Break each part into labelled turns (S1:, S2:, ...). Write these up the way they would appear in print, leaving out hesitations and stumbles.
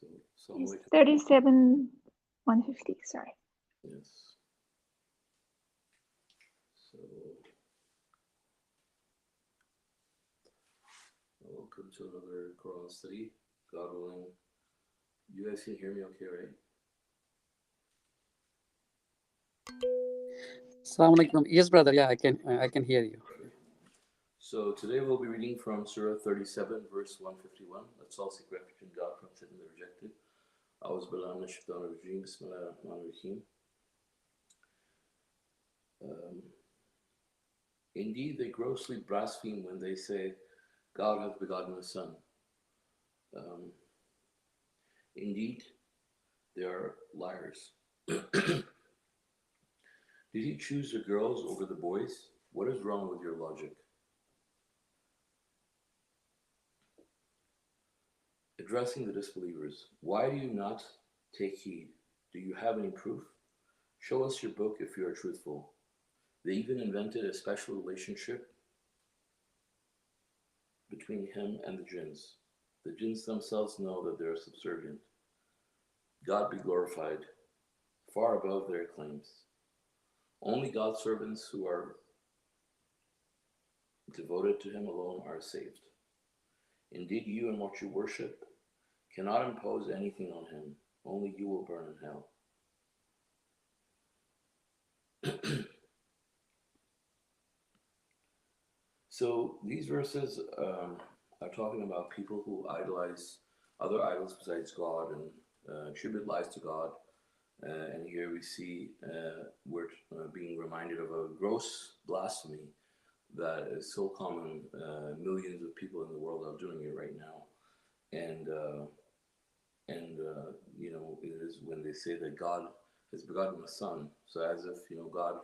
S1: So, Assalamu
S2: It's
S1: alaikum.
S2: 37 150, sorry.
S1: Yes. So, welcome to another Quran study. God willing. You guys can hear me okay, right?
S3: Assalamu alaikum. Yes, brother. Yeah, I can hear you.
S1: Okay. So today we'll be reading from Surah 37, verse 151. Let's all seek refuge in God from sin and the rejected. A'udhu billahi minash shaitanir rajeem. Bismillahir rahmanir rahim. Indeed, they grossly blaspheme when they say, God hath begotten a son. Indeed, they are liars. Did he choose the girls over the boys? What is wrong with your logic? Addressing the disbelievers, why do you not take heed? Do you have any proof? Show us your book if you are truthful. They even invented a special relationship between him and the jinns. The jinns themselves know that they are subservient. God be glorified, far above their claims. Only God's servants who are devoted to him alone are saved. Indeed, you and what you worship cannot impose anything on him. Only you will burn in hell. So these verses are talking about people who idolize other idols besides God and attribute lies to God. And here we see we're being reminded of a gross blasphemy that is so common. Millions of people in the world are doing it right now. And you know, it is when they say that God has begotten a son. So as if, you know, God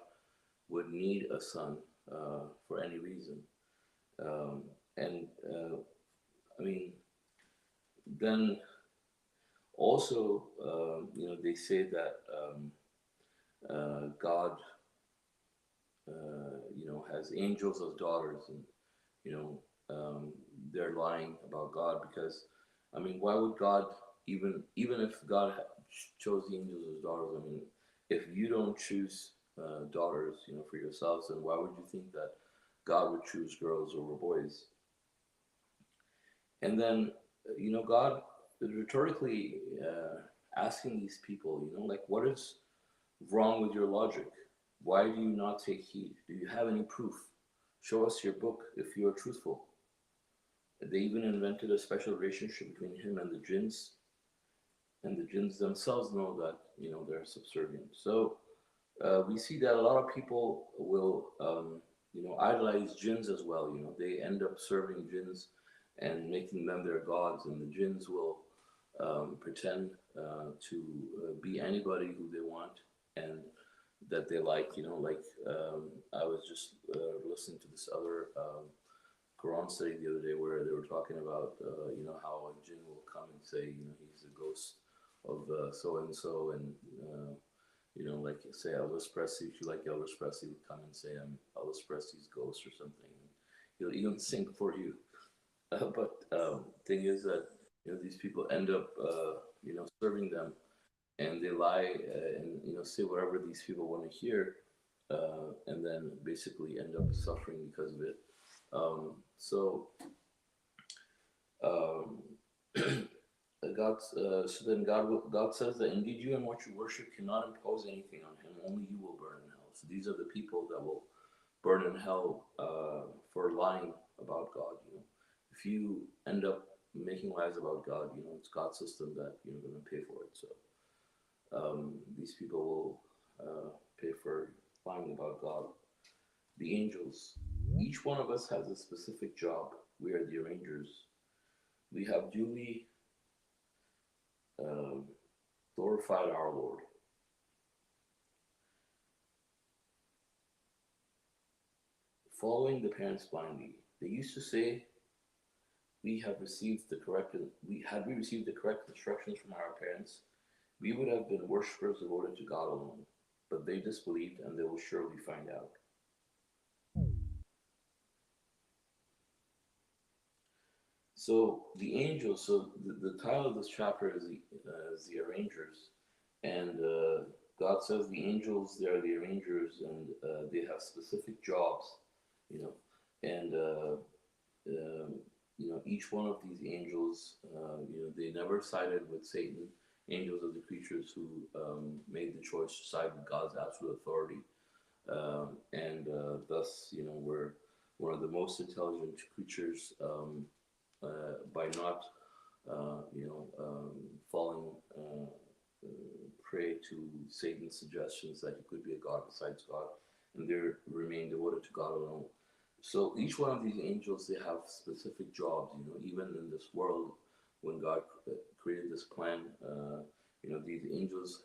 S1: would need a son for any reason. And I mean, then also, you know, they say that God, you know, has angels as daughters, and you know, they're lying about God because, I mean, why would God even if God chose the angels as daughters? I mean, if you don't choose daughters, you know, for yourselves, then why would you think that God would choose girls over boys? And then, you know, God is rhetorically asking these people, you know, like, what is wrong with your logic? Why do you not take heed? Do you have any proof? Show us your book if you are truthful. They even invented a special relationship between him and the jinns themselves know that, you know, they're subservient. So we see that a lot of people will, you know, idolize jinns as well. You know, they end up serving jinns and making them their gods, and the jinns will pretend to be anybody who they want and that they like. You know, like I was just listening to this other Quran study the other day where they were talking about, you know, how a jinn will come and say, you know, he's the ghost of so and so, and you know, like say Elvis Presley. If you like Elvis Presley, would come and say I'm Elvis Presley's ghost or something. He'll even sing for you. But thing is that, you know, these people end up you know, serving them, and they lie and, you know, say whatever these people want to hear, and then basically end up suffering because of it. So um, so then God says that indeed you and what you worship cannot impose anything on him. Only you will burn in hell. So these are the people that will burn in hell for lying about God. You know, if you end up making lies about God, you know, it's God's system that you're going to pay for it. So these people will pay for lying about God. The angels. Each one of us has a specific job. We are the arrangers. We have duly um, glorified our Lord. Following the parents blindly, they used to say, "We have received the correct. We received the correct instructions from our parents, we would have been worshippers devoted to God alone." But they disbelieved, and they will surely find out. So the angels, so the title of this chapter is the arrangers, and God says the angels, they are the arrangers, and they have specific jobs, you know, and um, each one of these angels, they never sided with Satan. Angels are the creatures who made the choice to side with God's absolute authority, and thus, we're one of the most intelligent creatures by not, falling prey to Satan's suggestions that he could be a god besides God, and they remain devoted to God alone. So each one of these angels, they have specific jobs. Even in this world, when God created this plan, these angels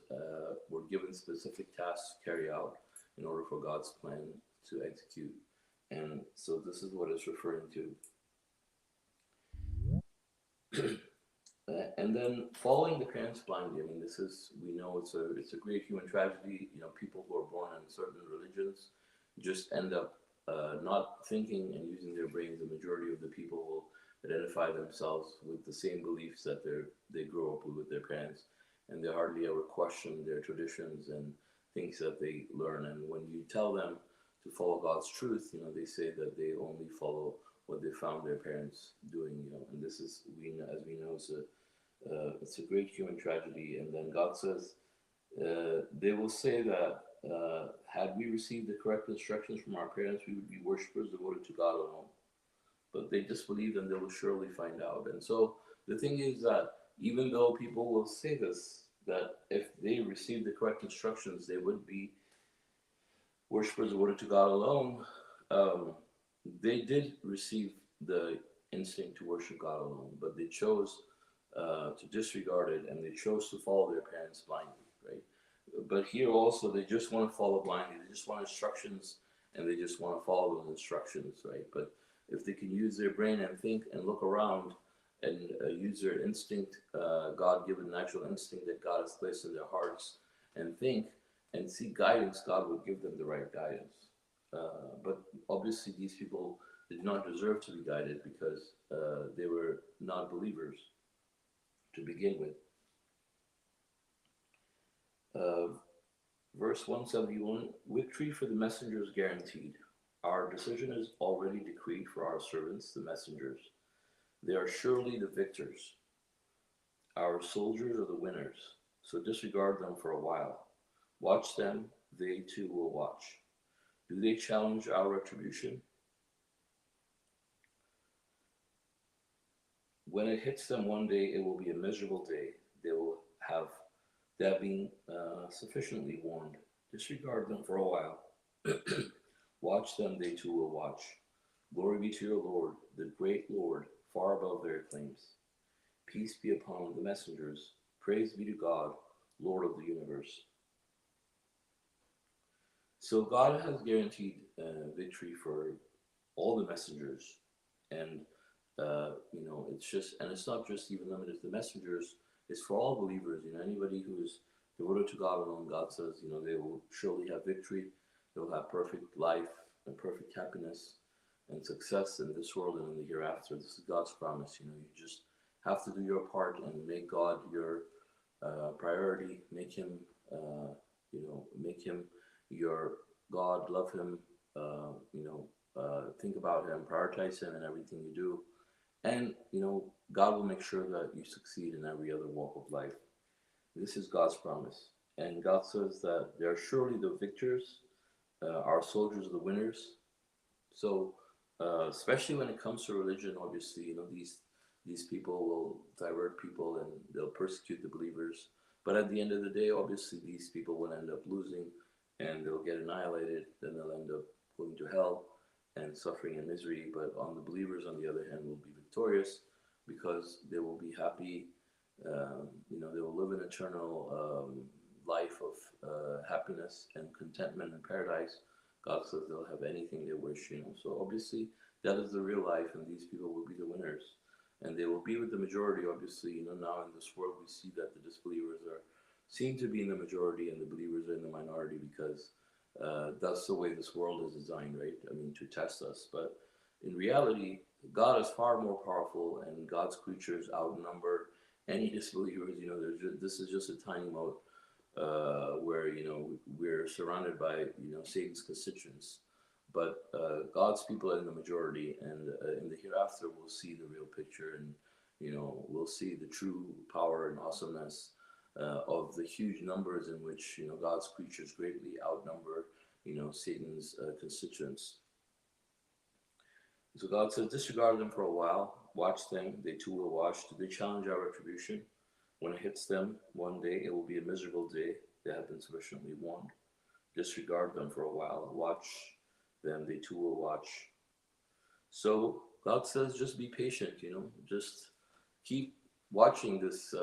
S1: were given specific tasks to carry out in order for God's plan to execute. And so this is what it's referring to. And then following the parents blindly. I mean, we know it's a great human tragedy. People who are born in certain religions just end up not thinking and using their brains. The majority of the people will identify themselves with the same beliefs that they grow up with their parents, and they hardly ever question their traditions and things that they learn. And when you tell them to follow God's truth, they say that they only follow what they found their parents doing. And this is, as we know, it's a great human tragedy. And then God says, they will say that had we received the correct instructions from our parents, we would be worshippers devoted to God alone. But they disbelieved, and they will surely find out. And so the thing is that even though people will say this, that if they received the correct instructions, they would be worshippers devoted to God alone. Um, they did receive the instinct to worship God alone, but they chose to disregard it, and they chose to follow their parents blindly, right? But here also, they just want to follow blindly. They just want instructions, and they just want to follow those instructions, right? But if they can use their brain and think and look around and use their instinct, God-given natural instinct that God has placed in their hearts, and think and seek guidance, God will give them the right guidance. But obviously, these people did not deserve to be guided because they were not believers to begin with. Uh, Verse 171, victory for the messengers guaranteed. Our decision is already decreed for our servants, the messengers. They are surely the victors. Our soldiers are the winners, so disregard them for a while. Watch them, they too will watch. Do they challenge our retribution? When it hits them one day, it will be a miserable day. They will have that being sufficiently warned. Disregard them for a while. Watch them, they too will watch. Glory be to your Lord, the great Lord, far above their claims. Peace be upon the messengers. Praise be to God, Lord of the universe. So God has guaranteed victory for all the messengers, and it's not just even limited to the messengers. It's for all believers. Anybody who is devoted to God alone, God says, they will surely have victory. They'll have perfect life and perfect happiness and success in this world and in the hereafter. This is God's promise. You just have to do your part and make God your priority. Make him your God. Love him. Think about him. Prioritize him in everything you do, and God will make sure that you succeed in every other walk of life. This is God's promise, and God says that they are surely the victors. Our soldiers are the winners. So, especially when it comes to religion, obviously, these people will divert people and they'll persecute the believers. But at the end of the day, obviously, these people will end up losing, and they'll get annihilated. Then they'll end up going to hell and suffering and misery. But on the believers, on the other hand, will be victorious because they will be happy. They will live an eternal life of happiness and contentment and paradise. God says they'll have anything they wish. So obviously that is the real life, and these people will be the winners, and they will be with the majority. Obviously, now in this world we see that the disbelievers seem to be in the majority, and the believers are in the minority because that's the way this world is designed, right? I mean, to test us. But in reality, God is far more powerful, and God's creatures outnumber any disbelievers. This is just a tiny mote where we're surrounded by Satan's constituents, but God's people are in the majority, and in the hereafter we'll see the real picture, and we'll see the true power and awesomeness of the huge numbers in which God's creatures greatly outnumber Satan's constituents. So God says, disregard them for a while, watch them, they too will watch. Do they challenge our retribution? When it hits them one day, it will be a miserable day. They have been sufficiently warned. Disregard them for a while, watch them, they too will watch. So God says, just be patient, just keep watching this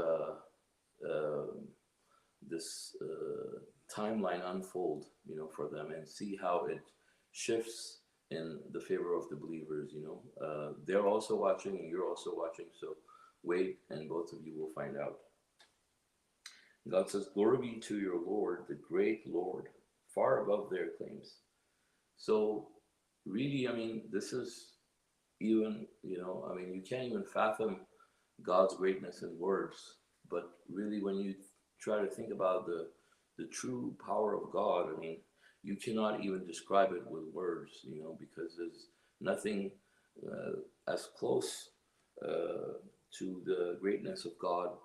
S1: timeline unfold, for them, and see how it shifts in the favor of the believers. They're also watching, and you're also watching. So wait, and both of you will find out. God says, "Glory be to your Lord, the great Lord, far above their claims." So really, this is even, you can't even fathom God's greatness in words. But really, when you try to think about the true power of God, you cannot even describe it with words, because there's nothing as close to the greatness of God,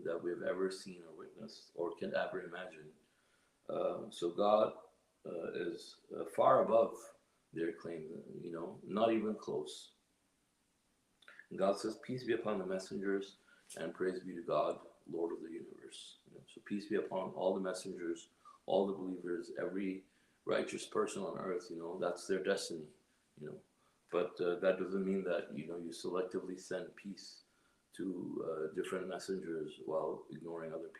S1: that we've ever seen or witnessed or can ever imagine. So God is far above their claim, not even close. And God says, "Peace be upon the messengers, and praise be to God, Lord of the universe." So peace be upon all the messengers, all the believers, every righteous person on earth. That's their destiny. But that doesn't mean that you selectively send peace to different messengers while ignoring other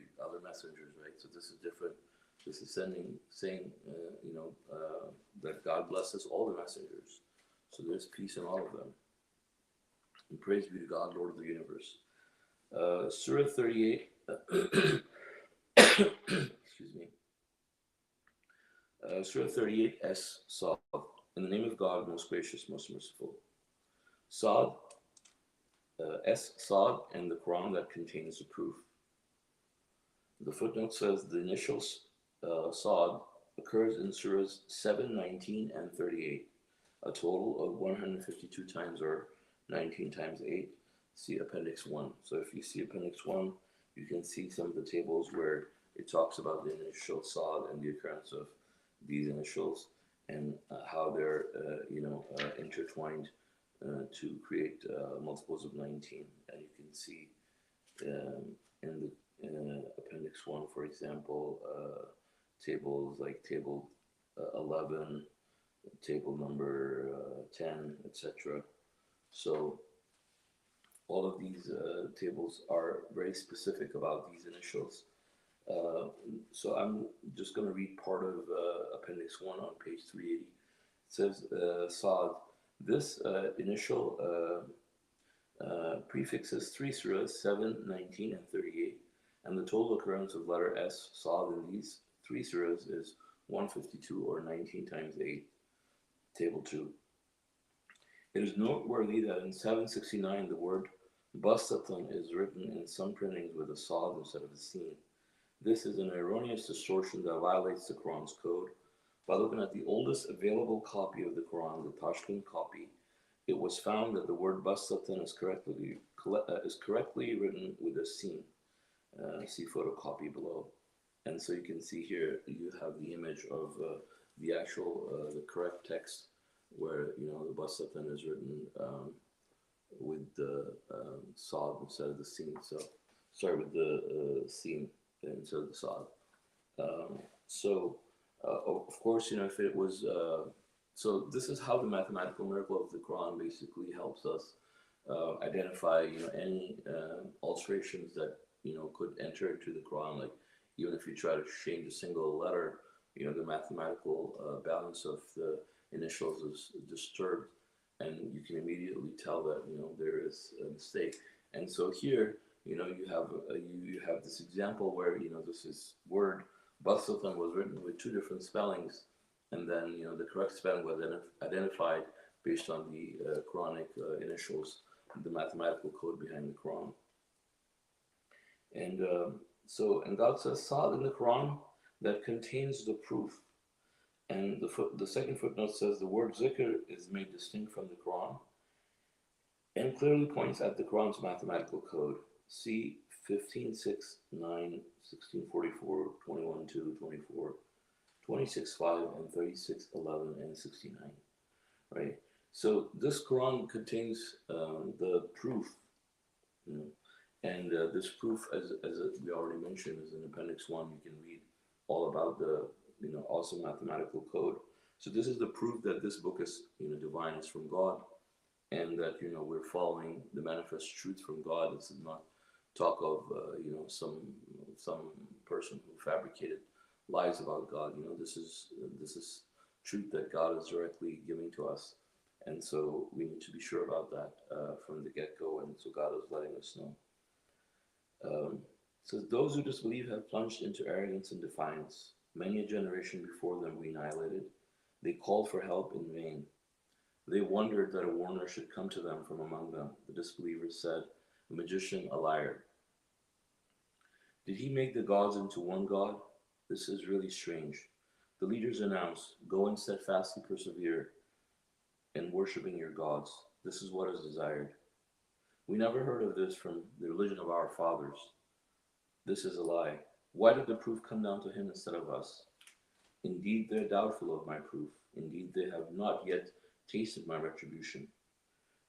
S1: messengers, right? So this is different. This is saying that God blesses all the messengers. So there's peace in all of them. And praise be to God, Lord of the universe. Surah 38, excuse me. Surah 38, S, Sad. In the name of God, most gracious, most merciful. Sad, S, Sad, and the Quran that contains the proof. The footnote says the initials Sad occurs in surahs 7, 19, and 38, a total of 152 times, or 19 times 8. See Appendix 1. So if you see Appendix 1, you can see some of the tables where it talks about the initial Sad and the occurrence of these initials, and how they're intertwined to create multiples of 19. And you can see in the Appendix 1, for example, tables like table 11, table number 10, etc. So all of these tables are very specific about these initials. So I'm just going to read part of Appendix 1 on page 380. It says, Sad. This initial prefixes 3 surahs, 7, 19, and 38, and the total occurrence of letter S, Sad, in these 3 surahs is 152, or 19 times 8, table 2. It is noteworthy that in 769 the word Bastatan is written in some printings with a Sad instead of a Sin. This is an erroneous distortion that violates the Quran's code. By looking at the oldest available copy of the Quran, the Tashkent copy, it was found that the word Bastatan is correctly written with a Sin. See photocopy below. And so you can see here, you have the image of the actual, the correct text, where the Bastatan is written with the Sad instead of the Sin. So, sorry, with the Sin instead of the Sad. Of course, if it was, so this is how the mathematical miracle of the Quran basically helps us identify, any alterations that, could enter into the Quran. Like, even if you try to change a single letter, the mathematical balance of the initials is disturbed, and you can immediately tell that, there is a mistake. And so here, you have this example where, this word Bastatan was written with 2 different spellings, and then, the correct spelling was identified based on the Quranic initials, the mathematical code behind the Quran. And and God says, Saad in the Quran that contains the proof. And the second footnote says the word zikr is made distinct from the Quran and clearly points at the Quran's mathematical code. See 15:6, 9, 16:44, 21:2, 24, 26:5, and 36:11 and 69. Right? So this Quran contains the proof, you know, and this proof, as we already mentioned, is in Appendix 1. You can read all about the awesome mathematical code. So this is the proof that this book is divine, is from God, and that we're following the manifest truth from God. This is not talk of some person who fabricated lies about God. This is truth that God is directly giving to us, and so we need to be sure about that from the get-go. And so God is letting us know. It says, those who disbelieve have plunged into arrogance and defiance. Many a generation before them we annihilated. They called for help in vain. They wondered that a warner should come to them from among them. The disbelievers said, a magician, a liar. Did he make the gods into one god? This is really strange. The leaders announced, go and steadfastly persevere in worshiping your gods. This is what is desired. We never heard of this from the religion of our fathers. This is a lie. Why did the proof come down to him instead of us? Indeed, they're doubtful of my proof. Indeed, they have not yet tasted my retribution.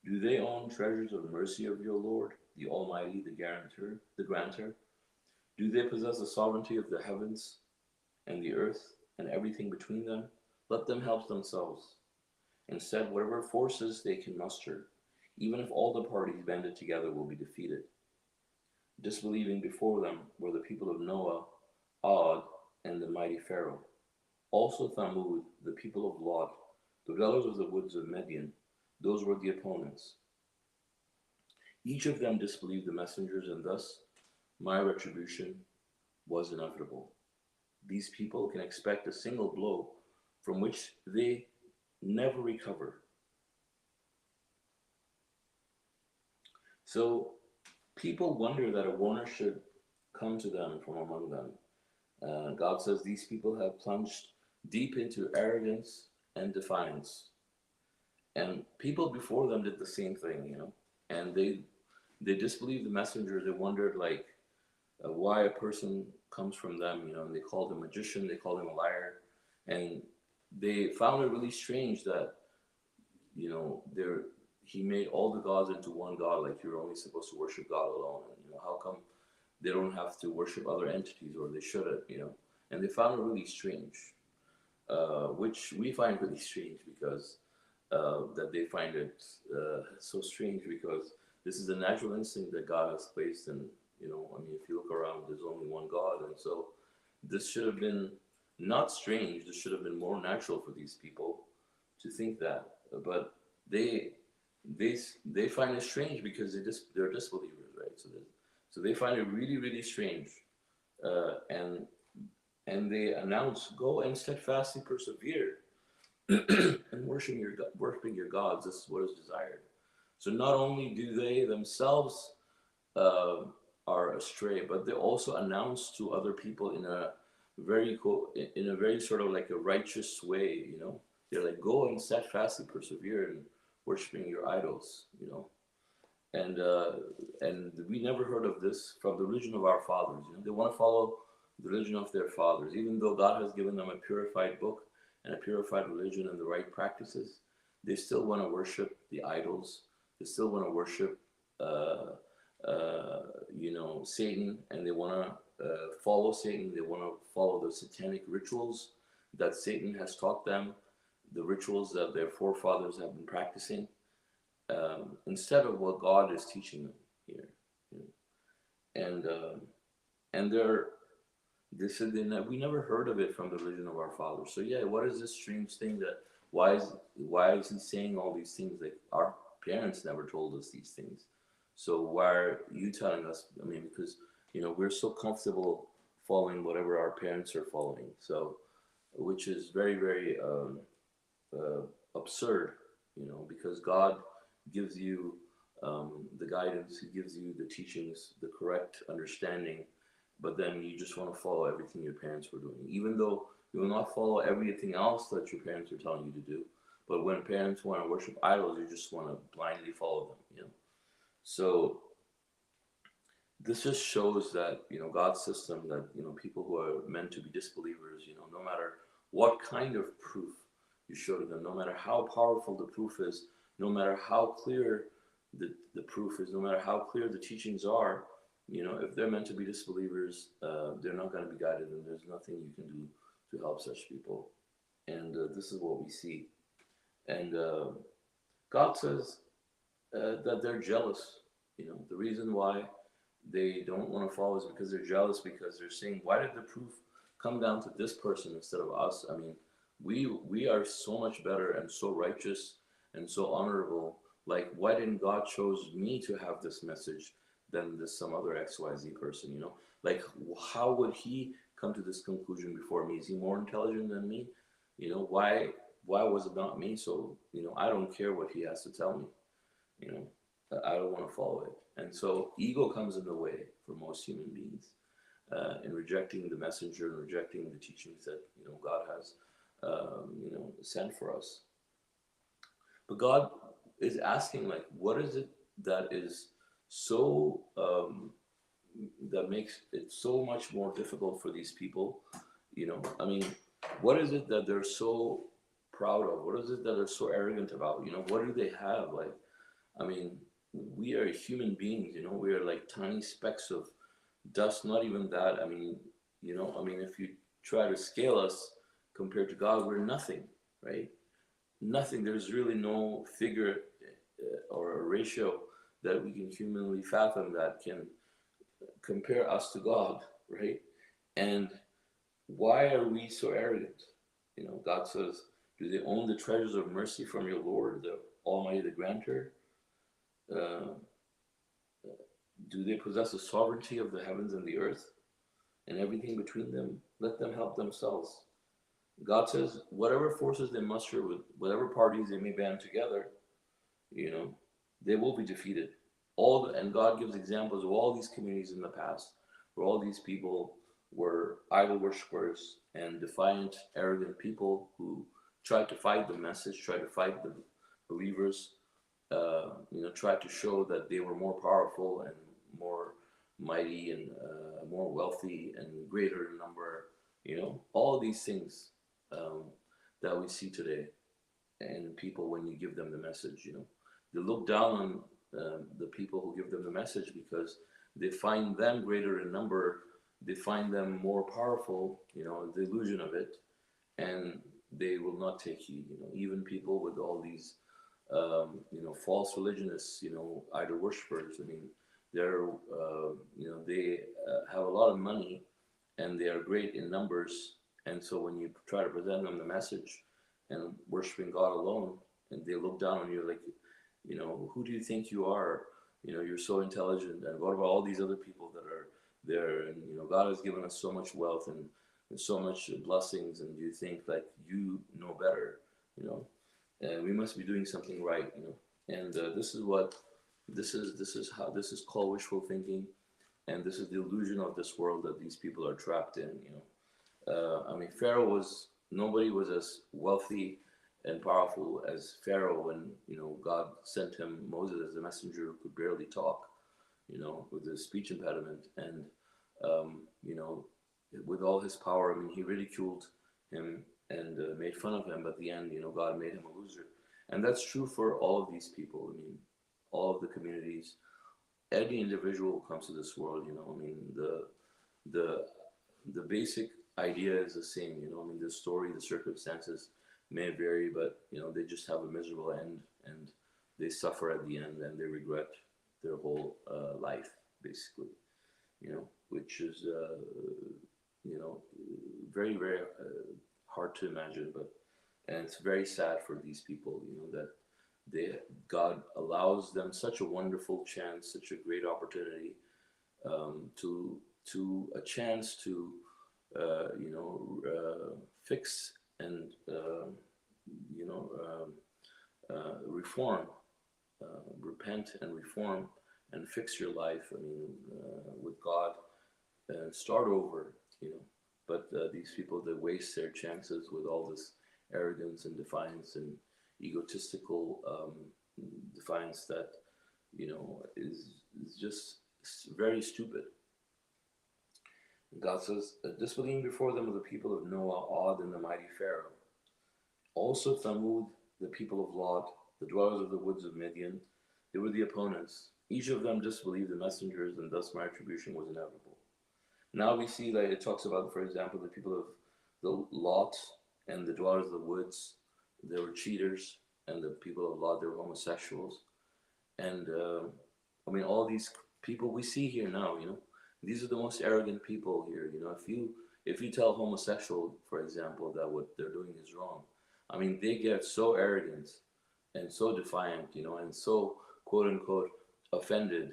S1: Do they own treasures of mercy of your Lord, the Almighty, the Granter? Do they possess the sovereignty of the heavens and the earth and everything between them? Let them help themselves. Instead, whatever forces they can muster, even if all the parties banded together, will be defeated. Disbelieving before them were the people of Noah, Ad, and the mighty Pharaoh. Also Thamud, the people of Lot, the dwellers of the woods of Midian. Those were the opponents. Each of them disbelieved the messengers, and thus my retribution was inevitable. These people can expect a single blow from which they never recover. So people wonder that a warner should come to them from among them. God says these people have plunged deep into arrogance and defiance. And people before them did the same thing, and they disbelieved the messenger. They wondered why a person comes from them, and they called him a magician, they called him a liar, and they found it really strange that he made all the gods into one God, like you're only supposed to worship God alone. And how come they don't have to worship other entities, or they shouldn't, and they found it really strange, which we find really strange because that they find it so strange, because this is a natural instinct that God has placed in, if you look around, there's only one God. And so this should have been not strange, this should have been more natural for these people to think that. But they find it strange because they're disbelievers, right? So they find it really, really strange. And they announce, go and steadfastly persevere and worshiping your gods. This is what is desired. So not only do they themselves are astray, but they also announce to other people in a very sort of like a righteous way. They're like, go and steadfastly persevere in worshiping your idols. And we never heard of this from the religion of our fathers. They want to follow the religion of their fathers, even though God has given them a purified book and a purified religion and the right practices. They still want to worship the idols. They still want to worship, Satan, and they want to follow Satan. They want to follow the satanic rituals that Satan has taught them, the rituals that their forefathers have been practicing, instead of what God is teaching them here. And they said we never heard of it from the religion of our fathers. So yeah, what is this strange thing that why is he saying all these things that our parents never told us these things? So why are you telling us? Because we're so comfortable following whatever our parents are following. So, which is very, very absurd. because God gives you the guidance, He gives you the teachings, the correct understanding, but then you just want to follow everything your parents were doing, even though you will not follow everything else that your parents are telling you to do. But when parents want to worship idols, you just want to blindly follow them. So this just shows that God's system, that people who are meant to be disbelievers, no matter what kind of proof you show to them, no matter how powerful the proof is, no matter how clear the proof is, no matter how clear the teachings are, if they're meant to be disbelievers, they're not going to be guided, and there's nothing you can do to help such people. And this is what we see. And God says that they're jealous. The reason why they don't want to follow is because they're jealous, because they're saying, why did the proof come down to this person instead of us? I mean, we are so much better and so righteous and so honorable. Like, why didn't God chose me to have this message than this some other XYZ person? Like, how would he come to this conclusion before me? Is he more intelligent than me? Why was it not me? So I don't care what he has to tell me. I don't want to follow it. And so ego comes in the way for most human beings in rejecting the messenger and rejecting the teachings that God has sent for us. But God is asking, like, what is it that is so that makes it so much more difficult for these people? I mean, what is it that they're so proud of? What is it that they're so arrogant about? What do they have? Like, I mean, we are human beings, we are like tiny specks of dust, not even that. I mean, if you try to scale us compared to God, we're nothing, right? Nothing. There's really no figure or a ratio that we can humanly fathom that can compare us to God, right? And why are we so arrogant? God says, do they own the treasures of mercy from your Lord, the Almighty, the Grantor? Do they possess the sovereignty of the heavens and the earth and everything between them? Let them help themselves. God says, whatever forces they muster, with whatever parties they may band together, they will be defeated. And God gives examples of all these communities in the past where all these people were idol worshippers and defiant, arrogant people who tried to fight the message, tried to fight the believers, tried to show that they were more powerful and more mighty and more wealthy and greater in number. All these things that we see today, and people, when you give them the message, they look down on the people who give them the message because they find them greater in number, they find them more powerful, the illusion of it, and they will not take heed. Even people with all these false religionists, idol worshippers. I mean, they're, they have a lot of money and they are great in numbers. And so when you try to present them the message and worshiping God alone, and they look down on you like, who do you think you are? You're so intelligent. And what about all these other people that are there? And, God has given us so much wealth and so much blessings. And you think like you know better, and we must be doing something right, and this is called wishful thinking, and this is the illusion of this world that these people are trapped in. I mean, nobody was as wealthy and powerful as Pharaoh when God sent him Moses as a messenger who could barely talk, with a speech impediment, and with all his power. I mean, he ridiculed him and made fun of him, but at the end, God made him a loser. And that's true for all of these people. I mean, all of the communities, any individual who comes to this world, I mean, the basic idea is the same, I mean, the story, the circumstances may vary, but, they just have a miserable end, and they suffer at the end, and they regret their whole life, basically, which is, very, very hard to imagine, and it's very sad for these people, that God allows them such a wonderful chance, such a great opportunity, to a chance to fix and reform, repent and reform and fix your life. I mean, with God, and start over, you know. But these people, they waste their chances with all this arrogance and defiance and egotistical defiance that, you know, is just very stupid. God says, disbelieving before them of the people of Noah, Og, and the mighty Pharaoh. Also Thamud, the people of Lot, the dwellers of the woods of Midian, they were the opponents. Each of them disbelieved the messengers, and thus my retribution was inevitable. Now we see that it talks about, for example, the people of the Lot and the dwellers of the woods, they were cheaters, and the people of Lot, they were homosexuals. And I mean, all these people we see here now, you know, these are the most arrogant people here. You know, if you tell homosexual, for example, that what they're doing is wrong, I mean, they get so arrogant and so defiant, you know, and so quote unquote offended,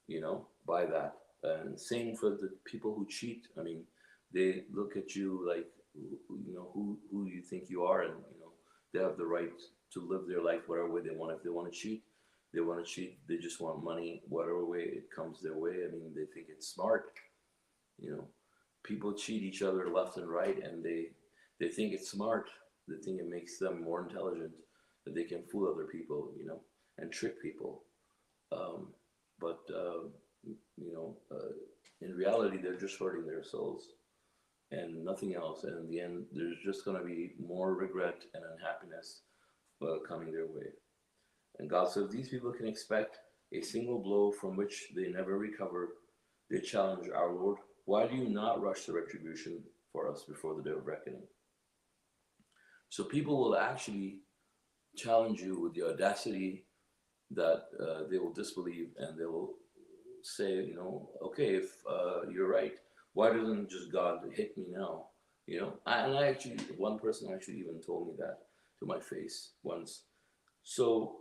S1: you know, by that. And same for the people who cheat. I mean, they look at you like, you know, who you think you are, and you know, they have the right to live their life whatever way they want. If they want to cheat, they want to cheat. They just want money, whatever way it comes their way. I mean, they think it's smart. You know, people cheat each other left and right, and they think it's smart. They think it makes them more intelligent, that they can fool other people, you know, and trick people. Um, but you know, in reality, they're just hurting their souls and nothing else. And in the end, there's just going to be more regret and unhappiness coming their way. And God says these people can expect a single blow from which they never recover. They challenge our Lord. Why do you not rush the retribution for us before the day of reckoning? So people will actually challenge you with the audacity that they will disbelieve, and they will say, you know, okay, if you're right, why doesn't just God hit me now? You know, and I actually, one person actually even told me that to my face once. So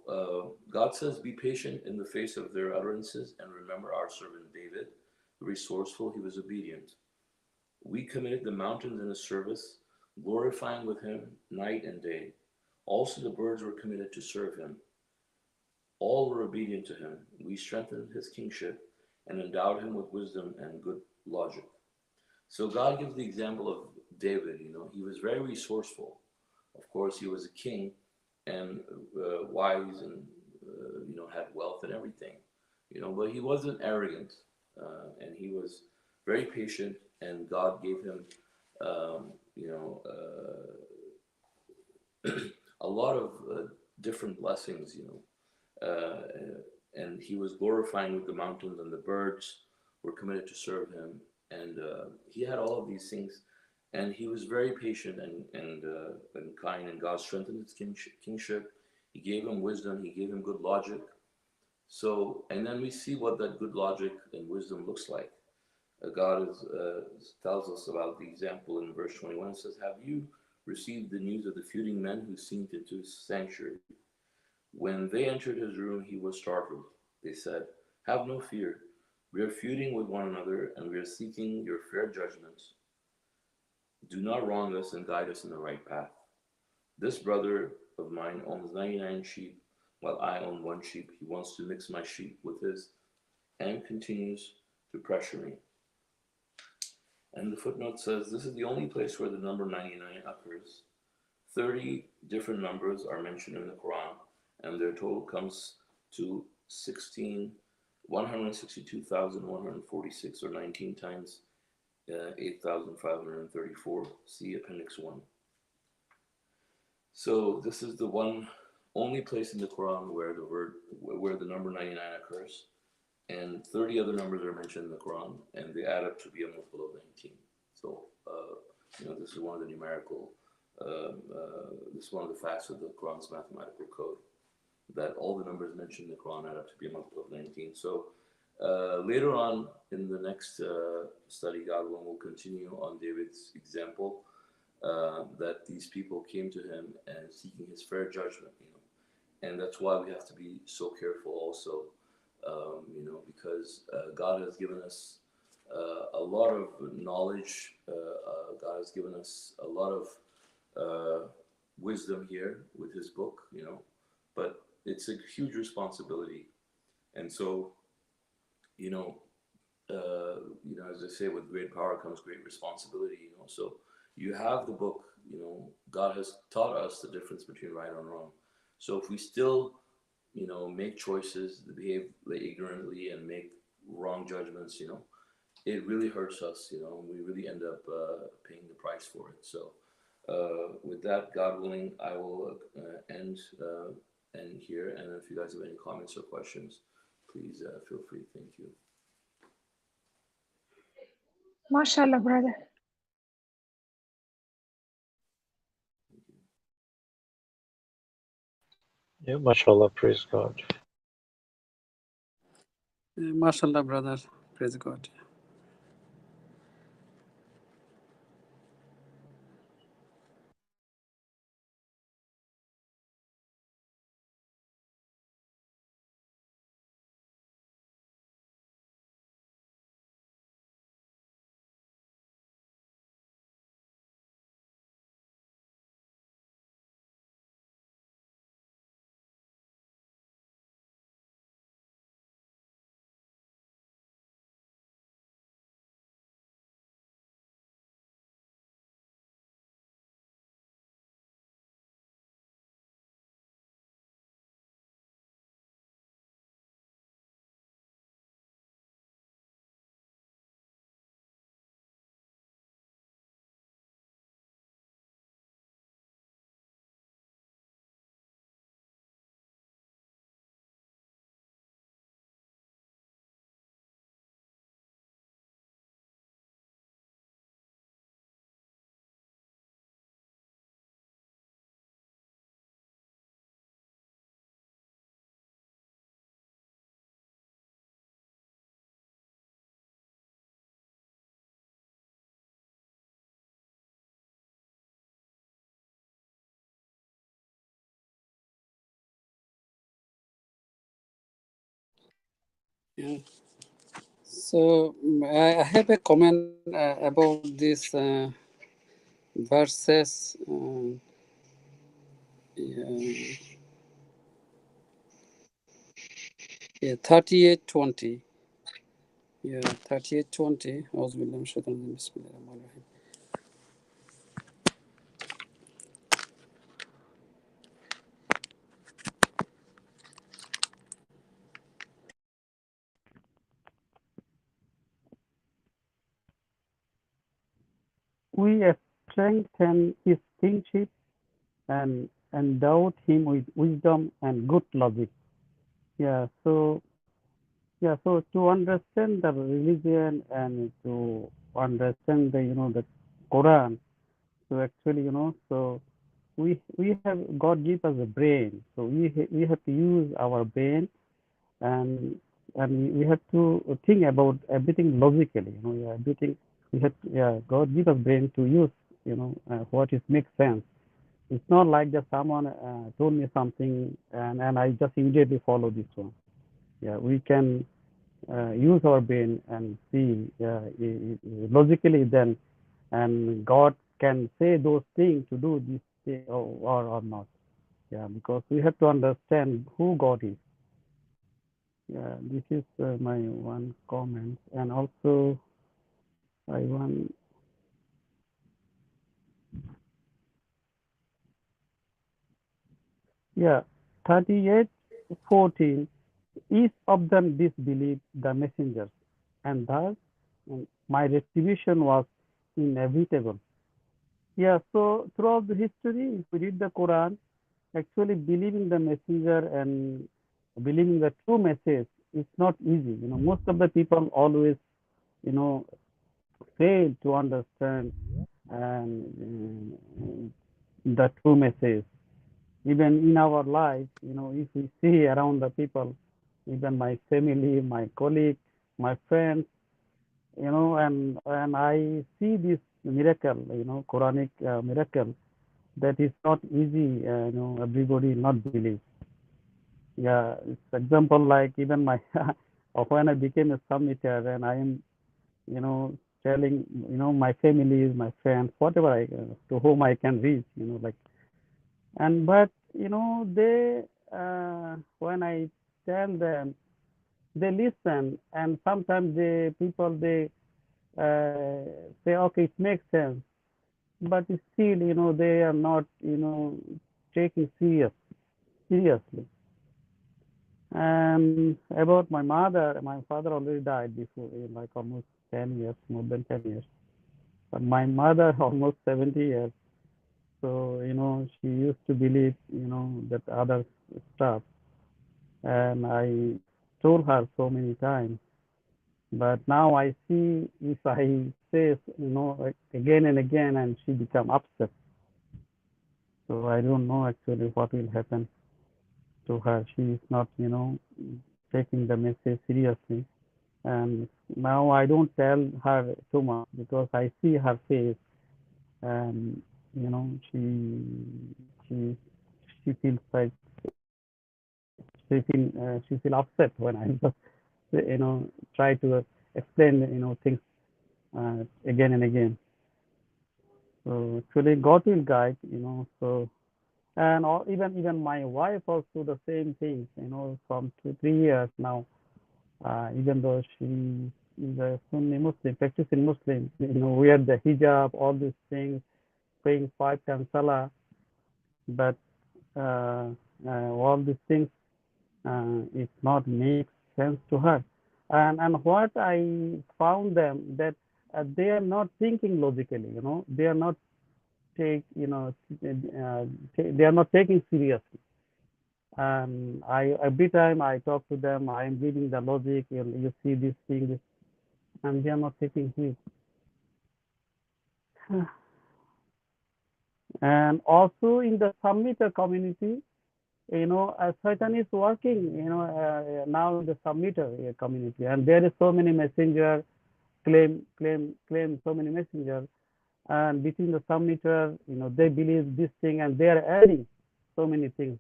S1: God says, be patient in the face of their utterances, and remember our servant David, resourceful, he was obedient. We committed the mountains in his service, glorifying with him night and day. Also the birds were committed to serve him. All were obedient to him. We strengthened his kingship and endowed him with wisdom and good logic. So God gives the example of David. You know, he was very resourceful. Of course, he was a king and wise, and you know, had wealth and everything. You know, but he wasn't arrogant, and he was very patient. And God gave him, you know, a lot of different blessings. You know, and he was glorifying with the mountains, and the birds were committed to serve him. And he had all of these things, and he was very patient and kind. And God strengthened his kingship. He gave him wisdom. He gave him good logic. So, and then we see what that good logic and wisdom looks like. God tells us about the example in verse 21. It says, "Have you received the news of the feuding men who sneaked into his sanctuary? When they entered his room, he was startled. They said, 'Have no fear. We are feuding with one another, and we are seeking your fair judgments. Do not wrong us and guide us in the right path. This brother of mine owns 99 sheep, while I own one sheep. He wants to mix my sheep with his and continues to pressure me.'" And the footnote says, this is the only place where the number 99 occurs. 30 different numbers are mentioned in the Quran, and their total comes to 162,146, or 19 times 8,534. See Appendix 1. So this is the only place in the Quran where the number 99 occurs, and 30 other numbers are mentioned in the Quran, and they add up to be a multiple of 19. So you know, this is one of the numerical. This is one of the facts of the Quran's mathematical code, that all the numbers mentioned in the Quran add up to be a multiple of 19. So later on in the next study, God willing, will continue on David's example, that these people came to him and seeking his fair judgment, you know, and that's why we have to be so careful also, you know, because God has given us a lot of knowledge. God has given us a lot of wisdom here with his book, you know. but it's a huge responsibility. And so, you know, as I say, with great power comes great responsibility. So you have the book. God has taught us the difference between right and wrong. So if we still, make choices, behave ignorantly, and make wrong judgments, it really hurts us. We really end up paying the price for it. So with that, God willing, I will end here. And if you guys have any comments or questions, please feel free. Thank you.
S2: MashaAllah, brother.
S4: Yeah, mashallah, praise God.
S3: MashaAllah, brother. Praise God. Yeah. So I have a comment about this verses. Yeah, yeah, 38:20. Yeah, 38:20. We strengthen his kingship and endowed him with wisdom and good logic. Yeah, so to understand the religion and to understand the Quran, so actually so we have God give us a brain, so we have to use our brain, and we have to think about everything logically. Yeah, everything we have. Yeah, God give us brain to use. What is makes sense. It's not like that someone told me something and I just immediately follow this one. Yeah, we can use our brain and see logically then, and God can say those things to do this thing or not. Yeah, because we have to understand who God is. Yeah, this is my one comment, and also I want, yeah, 38:14. Each of them disbelieved the messengers, and thus my retribution was inevitable. Yeah, so throughout the history, if we read the Quran, actually believing the messenger and believing the true message is not easy. Most of the people always, you know, fail to understand and the true message. Even in our life, if we see around the people, even my family, my colleagues, my friends, and I see this miracle, Quranic miracle that is not easy. Everybody not believe. Yeah, it's example like even my when I became a submitter and I am, telling, my family, my friends, whatever to whom I can reach, like, and but they when I tell them, they listen, and sometimes the people they say, okay, it makes sense, but still, they are not, taking seriously. And about my mother, my father already died before, like almost 10 years, more than 10 years. But my mother almost 70 years. So, she used to believe, that other stuff. And I told her so many times. But now I see if I say, like again and again, and she become upset. So I don't know actually what will happen to her. She is not, taking the message seriously. And now I don't tell her too much because I see her face, and she she feels like she feel upset when I just try to explain things again and again. So actually God will guide, so. And even my wife also the same thing, from 2 3 years now. Even though she is a Sunni Muslim, practicing Muslim, wear the hijab, all these things, praying 5 times Salah, but all these things, it not make sense to her. And what I found them that they are not thinking logically, they are not take, they are not taking seriously. And I every time I talk to them, I am giving the logic. You see this thing, this, and they are not taking heed. And also in the submitter community, Satan is working, now in the submitter community, and there is so many messenger claim so many messenger, and between the submitter, they believe this thing, and they are adding so many things.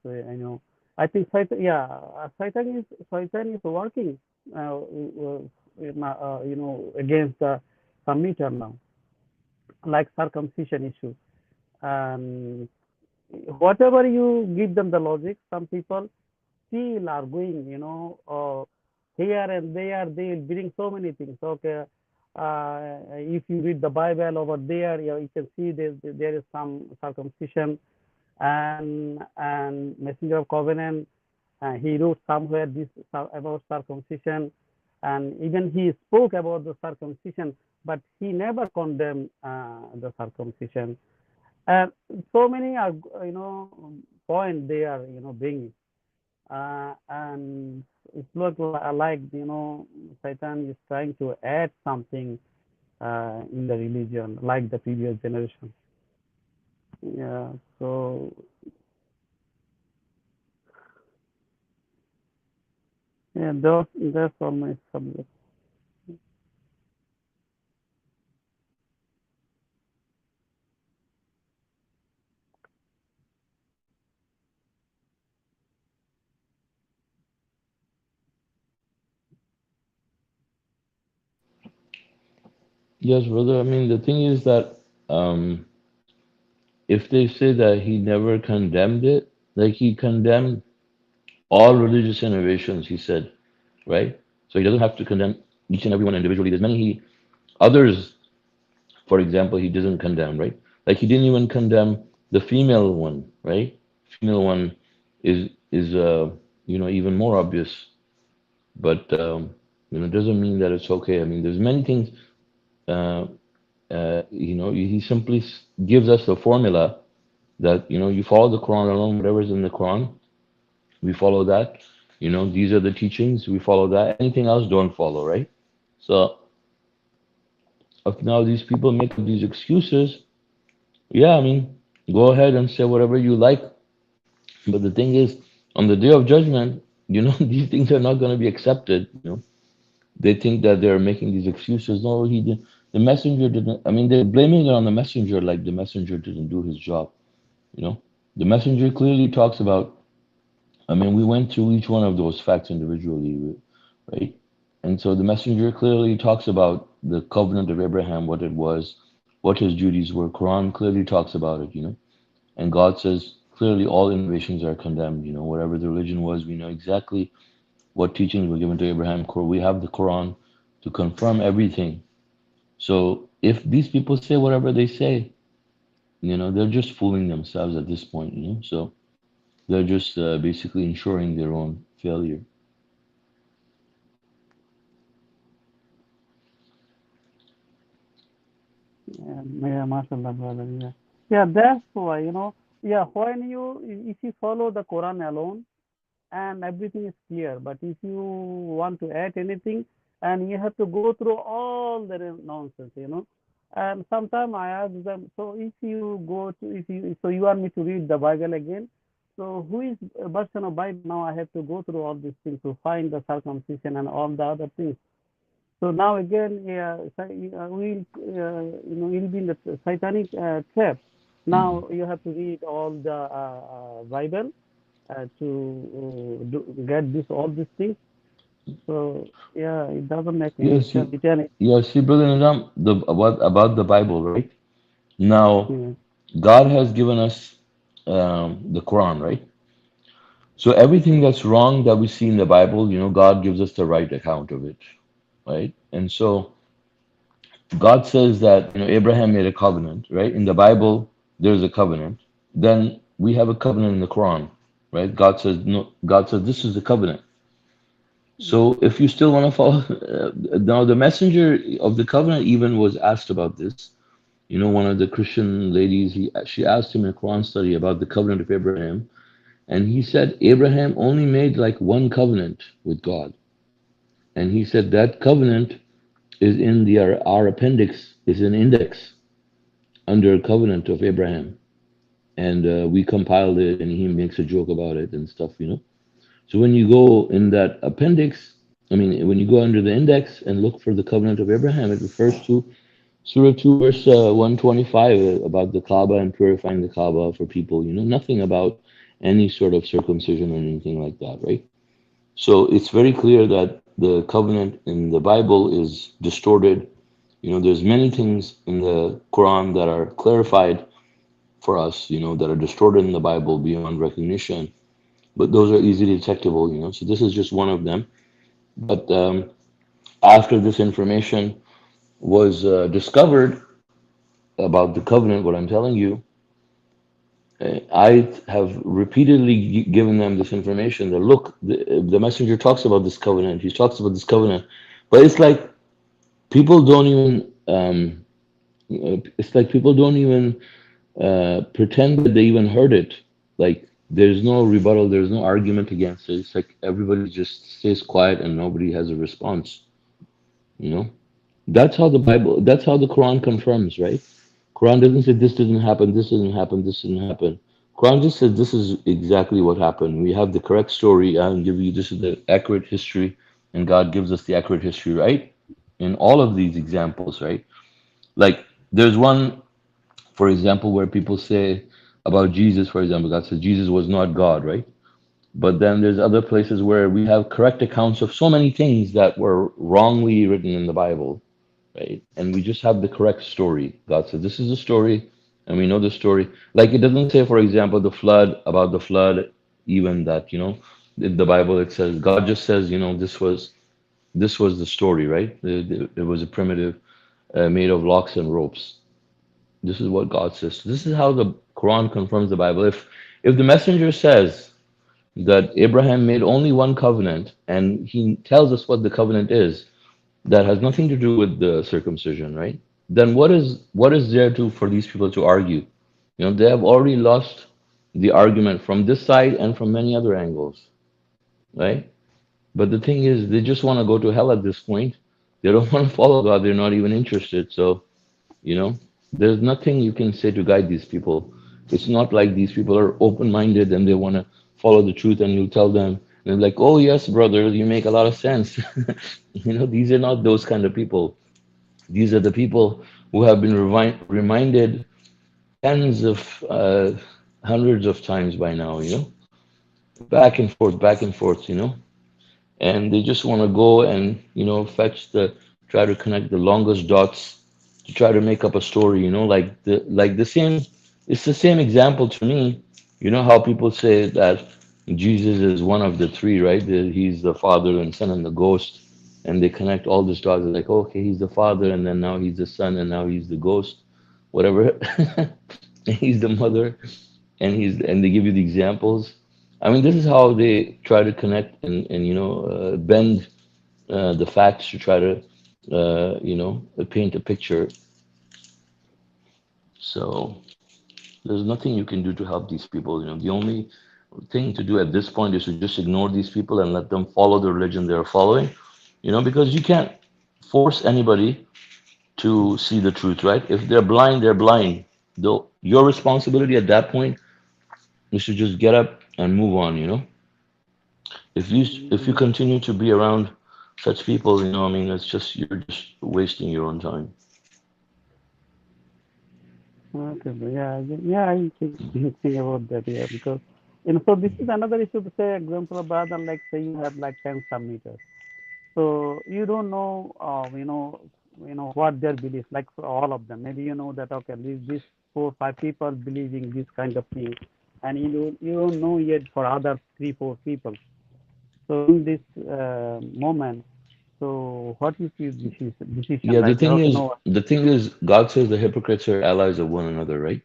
S3: I think Satan, yeah, Satan is working, against the submitter now, like circumcision issue. And whatever you give them the logic, some people still are going, here and there, they will bring so many things. Okay, if you read the Bible over there, you can see there is some circumcision, and Messenger of Covenant, he wrote somewhere this about circumcision, and even he spoke about the circumcision, but he never condemned the circumcision. And so many are, point they are, bringing, and it looks like, Satan is trying to add something in the religion, like the previous generation. Yeah. So yeah, that's all my subject.
S1: Yes, brother. I mean, the thing is that um, if they say that he never condemned it, like he condemned all religious innovations, he said, right? So he doesn't have to condemn each and every one individually. There's many others, for example, he doesn't condemn, right? Like he didn't even condemn the female one, right? Female one is even more obvious, but it doesn't mean that it's okay. I mean, there's many things. Uh, he simply gives us the formula that you follow the Quran alone, whatever's in the Quran, we follow that. These are the teachings, we follow that. Anything else, don't follow, right? So if now these people make up these excuses, yeah, I mean, go ahead and say whatever you like. But the thing is, on the day of judgment, these things are not going to be accepted. They think that they're making these excuses. No, he did. The messenger didn't. I mean, they're blaming it on the messenger, like the messenger didn't do his job. You know, the messenger clearly talks about. I mean, we went through each one of those facts individually, right? And so the messenger clearly talks about the covenant of Abraham, what it was, what his duties were. Quran clearly talks about it. And God says Clearly, all innovations are condemned. Whatever the religion was, we know exactly what teachings were given to Abraham. We have the Quran to confirm everything. So if these people say whatever they say, they're just fooling themselves at this point. So they're just basically ensuring their own failure.
S3: Yeah, mashallah, brother. Yeah, yeah. That's why Yeah, when if you follow the Quran alone, and everything is clear. But if you want to add anything, and you have to go through all the nonsense. And sometimes I ask them, so if you go to, if you, so you want me to read the Bible again? So who is a version of Bible now? I have to go through all these things to find the circumcision and all the other things. So now again, yeah, we'll be in the satanic trap.
S1: Mhm.
S3: Now you have to read all the Bible to get this all these things. So yeah, it doesn't make any
S1: Yes,
S3: sense.
S1: see, Brother Nizam, about the Bible, right? Now,
S3: Yeah.
S1: God has given us the Quran, right? So everything that's wrong that we see in the Bible, God gives us the right account of it, right? And so God says that, Abraham made a covenant, right? In the Bible, there's a covenant. Then we have a covenant in the Quran, right? God says, no, God says this is the covenant. So if you still want to follow, now the messenger of the covenant even was asked about this. One of the Christian ladies, she asked him in a Quran study about the covenant of Abraham, and he said Abraham only made like one covenant with God, and he said that covenant is in our appendix, is an index under covenant of Abraham, and we compiled it, and he makes a joke about it and stuff. So when you go in that appendix, I mean, when you go under the index and look for the covenant of Abraham, it refers to Surah 2, verse 125, about the Kaaba and purifying the Kaaba for people. Nothing about any sort of circumcision or anything like that, right? So it's very clear that the covenant in the Bible is distorted. There's many things in the Quran that are clarified for us, that are distorted in the Bible beyond recognition, but those are easily detectable. So this is just one of them. But after this information was discovered about the covenant, what I'm telling you, I have repeatedly given them this information. That look, the messenger talks about this covenant. He talks about this covenant, but it's like people don't even. It's like people don't even pretend that they even heard it. Like there's no rebuttal, there's no argument against it. It's like everybody just stays quiet and nobody has a response. You know, that's how the Bible, that's how the Quran confirms, right? Quran doesn't say this didn't happen, this didn't happen, this didn't happen. Quran just says this is exactly what happened. We have the correct story. I'll give you this is the accurate history, and God gives us the accurate history, right? In all of these examples, right? Like there's one, for example, where people say about Jesus, for example, God says Jesus was not God, right? But then there's other places where we have correct accounts of so many things that were wrongly written in the Bible, right? And we just have the correct story. God says, this is the story, and we know the story. Like it doesn't say, for example, the flood, about the flood, even that, in the Bible it says, God just says, this was the story, right? It was a primitive made of locks and ropes. This is what God says. This is how the Quran confirms the Bible. If the messenger says that Abraham made only one covenant and he tells us what the covenant is, that has nothing to do with the circumcision, right? Then what is there to for these people to argue? They have already lost the argument from this side and from many other angles, right? But the thing is, they just want to go to hell at this point. They don't want to follow God. They're not even interested. So, you know, there's nothing you can say to guide these people. It's not like these people are open-minded and they want to follow the truth, and you tell them, and they're like, "Oh yes, brother, you make a lot of sense." These are not those kind of people. These are the people who have been reminded tens of hundreds of times by now. Back and forth. And they just want to go and try to connect the longest dots to try to make up a story. Like the same, it's the same example to me You know how people say that Jesus is one of the three, right? He's the Father and Son and the Ghost, and they connect all the stars. They're like, okay, he's the Father, and then now he's the Son, and now he's the Ghost, whatever. He's the Mother, and they give you the examples. I mean, this is how they try to connect and bend the facts to try to paint a picture. So there's nothing you can do to help these people. The only thing to do at this point is to just ignore these people and let them follow the religion they're following. Because you can't force anybody to see the truth, right? If they're blind, they're blind. Though your responsibility at that point is to just get up and move on. If you
S3: Mm,
S1: continue to be around such people, I mean, it's just you're just wasting your own time.
S3: okay, bro. Yeah, yeah, I think think about that. Yeah, because so this is another issue. To say example of brother, like say you have like 10 submitters. So you don't know, what their beliefs, like for all of them. Maybe you know that okay, these 4 5 people believing this kind of thing, and you don't know yet for other 3 4 people. So in this moment, so what is your decision?
S1: Yeah, the
S3: Like
S1: thing
S3: okay,
S1: is,
S3: no.
S1: the thing is, God says the hypocrites are allies of one another, right?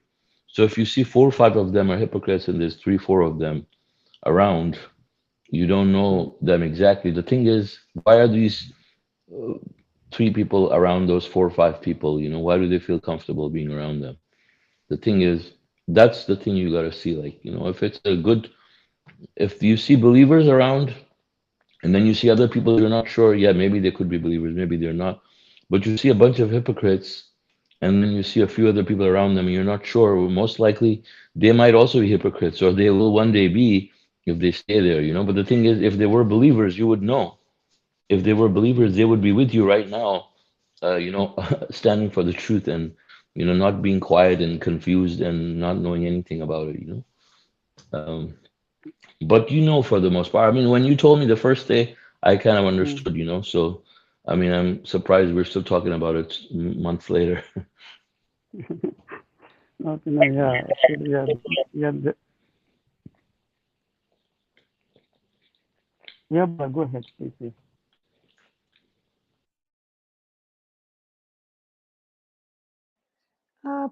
S1: So if you see 4 or 5 of them are hypocrites and there's 3 4 of them around, you don't
S3: Mm,
S1: know them exactly. The thing is, why are these 3 people around those 4 or 5 people? Why do they feel comfortable being around them? The thing is, that's the thing you gotta see. Like, if it's a good, if you see believers around, and then you see other people you're not sure, yeah, maybe they could be believers, maybe they're not. But you see a bunch of hypocrites, and then you see a few other people around them, and you're not sure. Well, most likely, they might also be hypocrites, or they will one day be if they stay there. But the thing is, if they were believers, you would know. If they were believers, they would be with you right now, standing for the truth and, not being quiet and confused and not knowing anything about it. Um, but for the most part, I mean, when you told me the first day, I kind of
S3: mm.
S1: understood. So, I mean, I'm surprised we're still talking about it months later.
S3: Okay, no, yeah, actually, yeah, yeah, yeah, but go ahead, please. Yeah.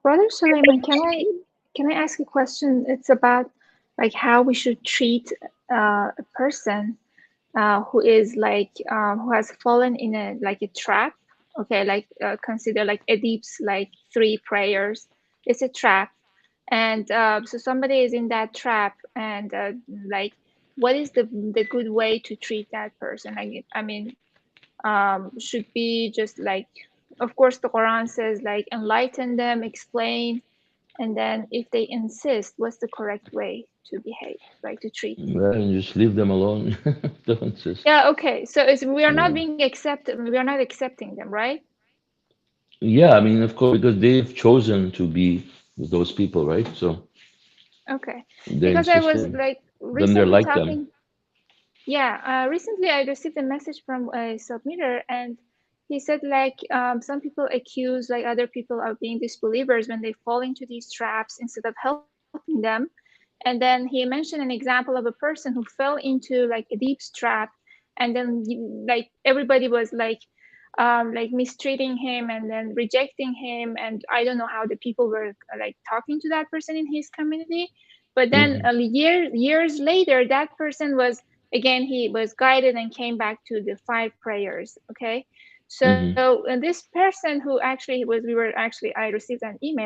S2: Brother Suleiman, can I ask a question? It's about like how we should treat a person who is like who has fallen in a like a trap. Okay, like consider like Edip's like 3 prayers. It's a trap, and so somebody is in that trap, and like what is the good way to treat that person? Like I mean, should be just like, of course, the Quran says like enlighten them, explain, and then if they insist, what's the correct way to behave, like to treat?
S1: Well, and just leave them alone. Don't insist.
S2: Yeah, okay. So we are not
S1: Yeah.
S2: being accepted. We are not accepting them, right?
S1: Yeah, I mean, of course, because they've chosen to be with those people, right? So
S2: Okay.
S1: they're
S2: Because I was
S1: insisting.
S2: like
S1: Then they're
S2: recently
S1: like them.
S2: talking. Yeah, recently I received a message from a submitter, and he said like some people accuse like other people of being disbelievers when they fall into these traps instead of helping them. And then he mentioned an example of a person who fell into like a deep trap, and then like everybody was like mistreating him and then rejecting him, and I don't know how the people were like talking to that person in his community. But then
S1: Hmm.
S2: years later, that person was again, he was guided and came back to the 5 prayers. Okay, so
S1: Hmm.
S2: this person who actually was, we were actually, I received an email,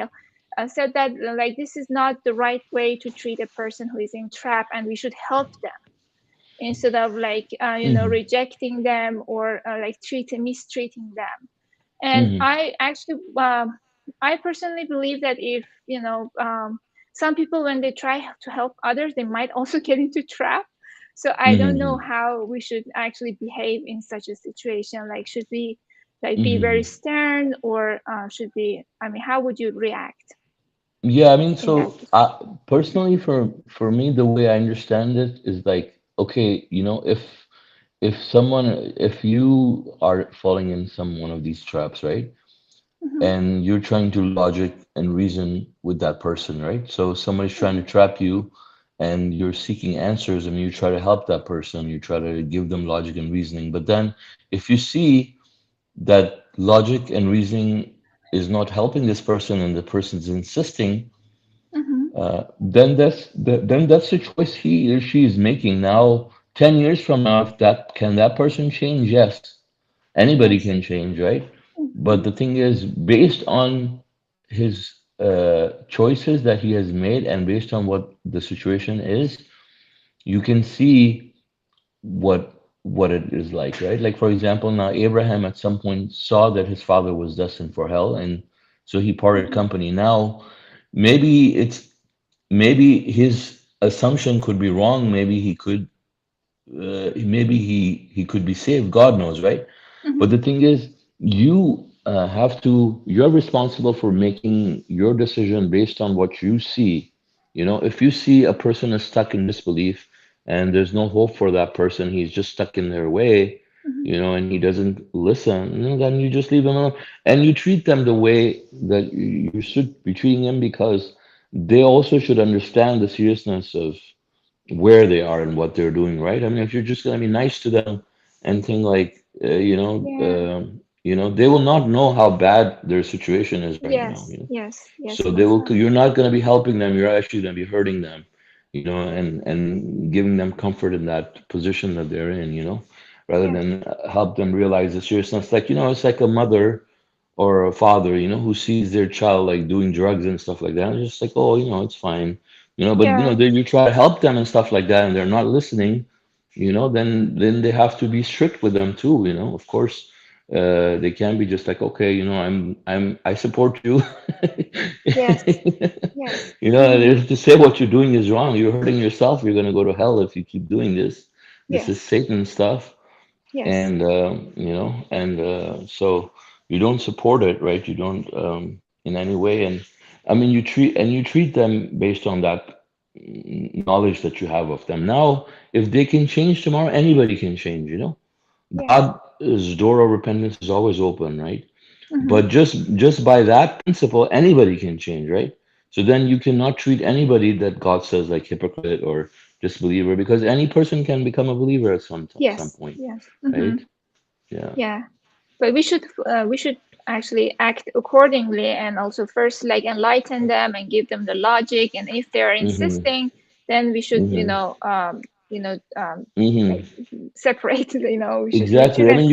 S2: said that like this is not the right way to treat a person who is in trap, and we should help them instead of like
S1: Hmm.
S2: rejecting them or like mistreating them. And
S1: Hmm.
S2: I actually I personally believe that if some people, when they try to help others, they might also get into trap. So I don't know
S1: Hmm.
S2: how we should actually behave in such a situation. Like should we like be very
S1: Hmm.
S2: stern, or should we, I mean, how would you react
S1: Yeah, I mean,
S2: in that
S1: so
S2: situation?
S1: personally, for me, the way I understand it is like, okay, if you are falling in some one of these traps, right?
S2: Hmm.
S1: And you're trying to logic and reason with that person, right? So somebody's trying
S2: Hmm.
S1: to trap you, and you're seeking answers and you try to help that person, you try to give them logic and reasoning. But then if you see that logic and reasoning is not helping this person and the person's insisting,
S2: Mm-hmm.
S1: then that's the choice he or she is making. Now, 10 years from now, if that person change? Yes, anybody
S2: Yes.
S1: can change, right?
S2: Mm-hmm.
S1: But the thing is, based on his choices that he has made and based on what the situation is, you can see what it is like, right? Like for example, now Abraham at some point saw that his father was destined for hell, and so he parted
S2: Mm-hmm.
S1: company. Now, maybe maybe his assumption could be wrong. Maybe he could be saved. God knows, right? But
S2: Mm-hmm.
S1: the thing is, you're responsible for making your decision based on what you see. You know, if you see a person is stuck in disbelief and there's no hope for that person, he's just stuck in their way,
S2: Mm-hmm.
S1: and he doesn't listen, then you just leave him alone. And you treat them the way that you should be treating them because they also should understand the seriousness of where they are and what they're doing, right? I mean, if you're just gonna be nice to them and think like,
S2: Yeah.
S1: they will not know how bad their situation is right now,
S2: Yes. Yes. Yes.
S1: so they will.
S2: Exactly.
S1: You're not gonna be helping them. You're actually gonna be hurting them, and giving them comfort in that position that they're in, rather
S2: Yes.
S1: than help them realize the seriousness. Like, it's like a mother or a father, who sees their child like doing drugs and stuff like that. And it's just like, oh, it's fine, but
S2: Yeah.
S1: then you try to help them and stuff like that, and they're not listening, then they have to be strict with them too, of course. They can't be just like, okay, I support you.
S2: Yes. Yes.
S1: They
S2: Mm-hmm.
S1: have to say what you're doing is wrong. You're hurting yourself. You're gonna go to hell if you keep doing this. This is
S2: Yes.
S1: Satan stuff,
S2: Yes.
S1: and so you don't support it, right? You don't in any way, and I mean you treat them based on that knowledge that you have of them. Now, if they can change tomorrow, anybody can change.
S2: Yes.
S1: God's door of repentance is always open, right?
S2: Mm-hmm.
S1: But just by that principle, anybody can change, right? So then you cannot treat anybody that God says like hypocrite or disbeliever, because any person can become a believer at some
S2: Yes.
S1: point,
S2: Yes. Mm-hmm.
S1: right? Yeah.
S2: Yeah. But we should actually act accordingly and also first like enlighten them and give them the logic. And if they're
S1: Mm-hmm.
S2: insisting, then we should,
S1: Mm-hmm.
S2: like
S1: Mm-hmm.
S2: separate. We
S1: Exactly. I
S2: shouldn't.
S1: mean,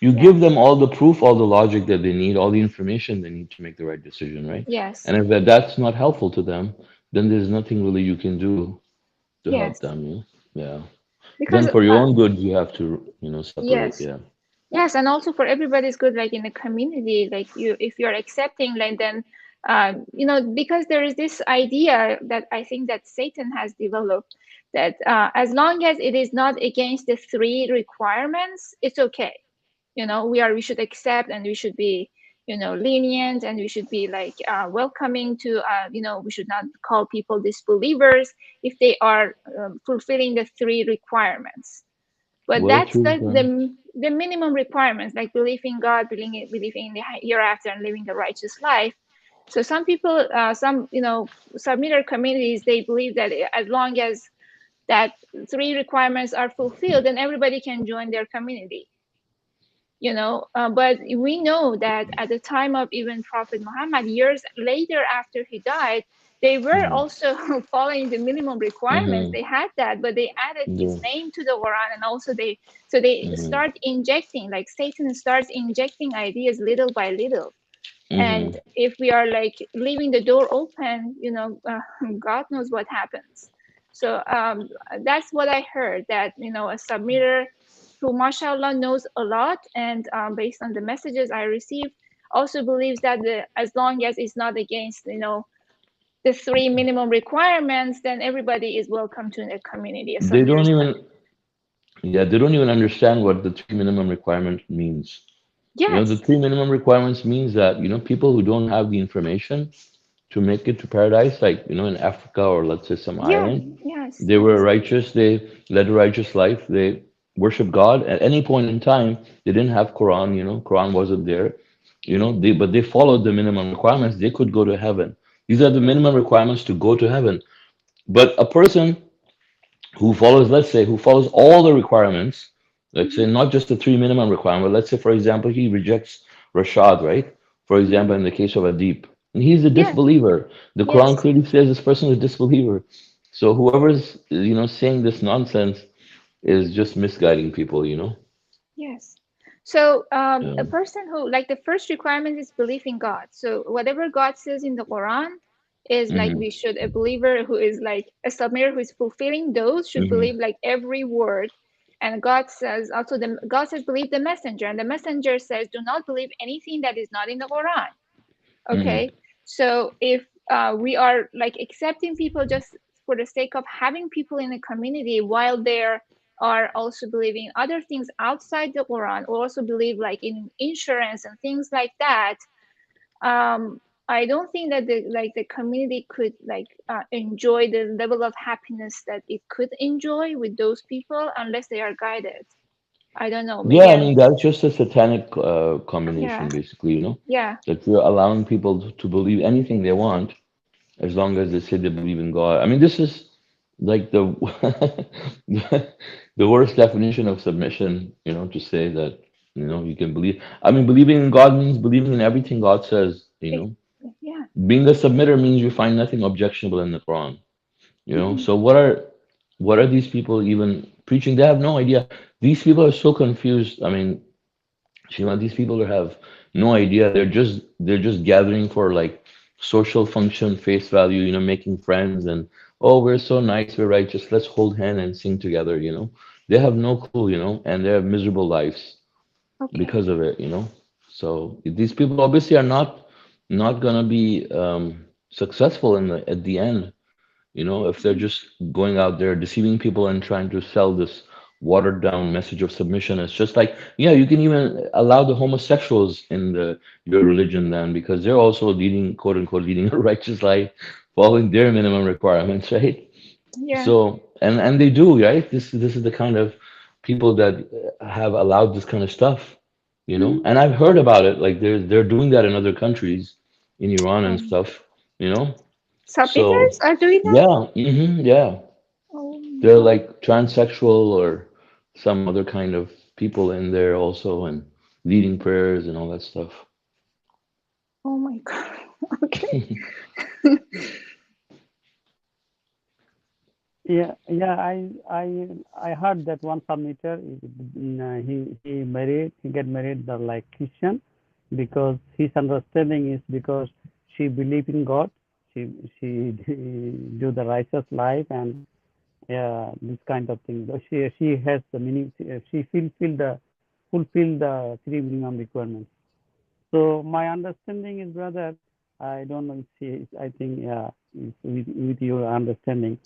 S1: you
S2: Yeah.
S1: give them all the proof, all the logic that they need, all the information they need to make the right decision, right?
S2: Yes.
S1: And if that's not helpful to them, then there's nothing really you can do to help
S2: Yes.
S1: them. Yeah. Then
S2: Because
S1: for your own good, you have to, separate.
S2: yes.
S1: Yeah.
S2: Yes, and also for everybody's good, like in the community, like if you're accepting, like then, because there is this idea that I think that Satan has developed that as long as it is not against the three requirements, it's okay. We should accept and we should be, lenient and we should be like welcoming to, we should not call people disbelievers if they are fulfilling the three requirements. But
S1: What are
S2: that's
S1: true
S2: the
S1: requirements?
S2: the minimum requirements, like believing God, believing in the hereafter, and living the righteous life. So some people, some submitter communities, they believe that as long as that three requirements are fulfilled, then everybody can join their community. But we know that at the time of even Prophet Muhammad, years later after he died, they were
S1: Mm-hmm.
S2: also following the minimum requirements.
S1: Mm-hmm.
S2: They had that, but they added his
S1: Yeah.
S2: name to the Quran, and also they
S1: Mm-hmm.
S2: start injecting, like Satan starts injecting ideas little by little. And
S1: Mm-hmm.
S2: if we are like leaving the door open, God knows what happens. So that's what I heard, that a submitter who mashallah knows a lot, and based on the messages I received, also believes that as long as it's not against the three minimum requirements, then everybody is welcome to the community, a
S1: They don't
S2: submitter's
S1: even,
S2: community.
S1: yeah, they don't even understand what the three minimum requirement means. The
S2: Yes.
S1: three minimum requirements means that, people who don't have the information to make it to paradise, like, in Africa or let's say some
S2: Yeah.
S1: island,
S2: Yes.
S1: they were
S2: Yes.
S1: righteous, they led a righteous life, they worship God. At any point in time, they didn't have Quran, Quran wasn't there, but they followed the minimum requirements, they could go to heaven. These are the minimum requirements to go to heaven. But a person who follows, let's say, who follows all the requirements, let's say
S2: Mhm.
S1: not just the three minimum requirements, let's say, for example, he rejects Rashad, right? For
S2: Mhm.
S1: example, in the case of Adib, and he's a
S2: Yes,
S1: disbeliever. The Quran
S2: yes,
S1: clearly says this person is a disbeliever. So whoever's, saying this nonsense is just misguiding people,
S2: yes. So, a
S1: Yeah.
S2: person who, like, the first requirement is belief in God. So, whatever God says in the Quran is like
S1: Hmm.
S2: we should, a believer who is like a submitter who is fulfilling those should
S1: Hmm.
S2: believe like every word. And God says also, God says, believe the messenger. And the messenger says, do not believe anything that is not in the Quran.
S1: Hmm.
S2: Okay, so if we are like accepting people just for the sake of having people in the community while they are also believing other things outside the Quran, or also believe like in insurance and things like that, I don't think that the community could like enjoy the level of happiness that it could enjoy with those people unless they are guided. I don't know,
S1: Yeah,
S2: maybe
S1: I
S2: I'm.
S1: mean that's just a satanic
S2: Yeah,
S1: combination, basically,
S2: yeah.
S1: that you're allowing people to believe anything they want as long as they say they believe in God. I mean, this is like the the worst definition of submission, to say that, you can believe. I mean, believing in God means believing in everything God says,
S2: it, yeah.
S1: Being a submitter means you find nothing. In the Quran,
S2: Mhm.
S1: So what are these people even preaching? They have no idea. These people are so confused. I mean, Shima, these people have no idea. They're just gathering for like social function, face value, making friends, and oh, we're so nice, we're righteous. Let's hold hand and sing together. They have no clue, and they have miserable lives
S2: Okay.
S1: because of it. So these people obviously are not gonna be successful at the end, if they're
S2: Mhm.
S1: just going out there deceiving people and trying to sell this watered down message of submission. It's just like, yeah, you can even allow the homosexuals in your religion then, because they're also leading, quote unquote, leading a righteous life, following their minimum requirements, right?
S2: Yeah.
S1: So, and they do, right? This is the kind of people that have allowed this kind of stuff,
S2: Mhm.
S1: and I've heard about it. Like they're doing that in other countries, in Iran and
S2: Um,
S1: stuff, you know. So,
S2: submitters are doing that?
S1: yeah, yeah.
S2: Oh my
S1: They're
S2: God.
S1: like transsexual or some other kind of people in there also, and leading prayers and all that stuff.
S2: Oh my God. Okay.
S3: Yeah, yeah. I heard that one submitter, he married, he get married the like Christian, because his understanding is because she believe in God, she she do the righteous life, and yeah, this kind of thing. She has the meaning. She fulfill the three minimum requirements. So my understanding is, brother, I don't know if I think, yeah, with your understanding,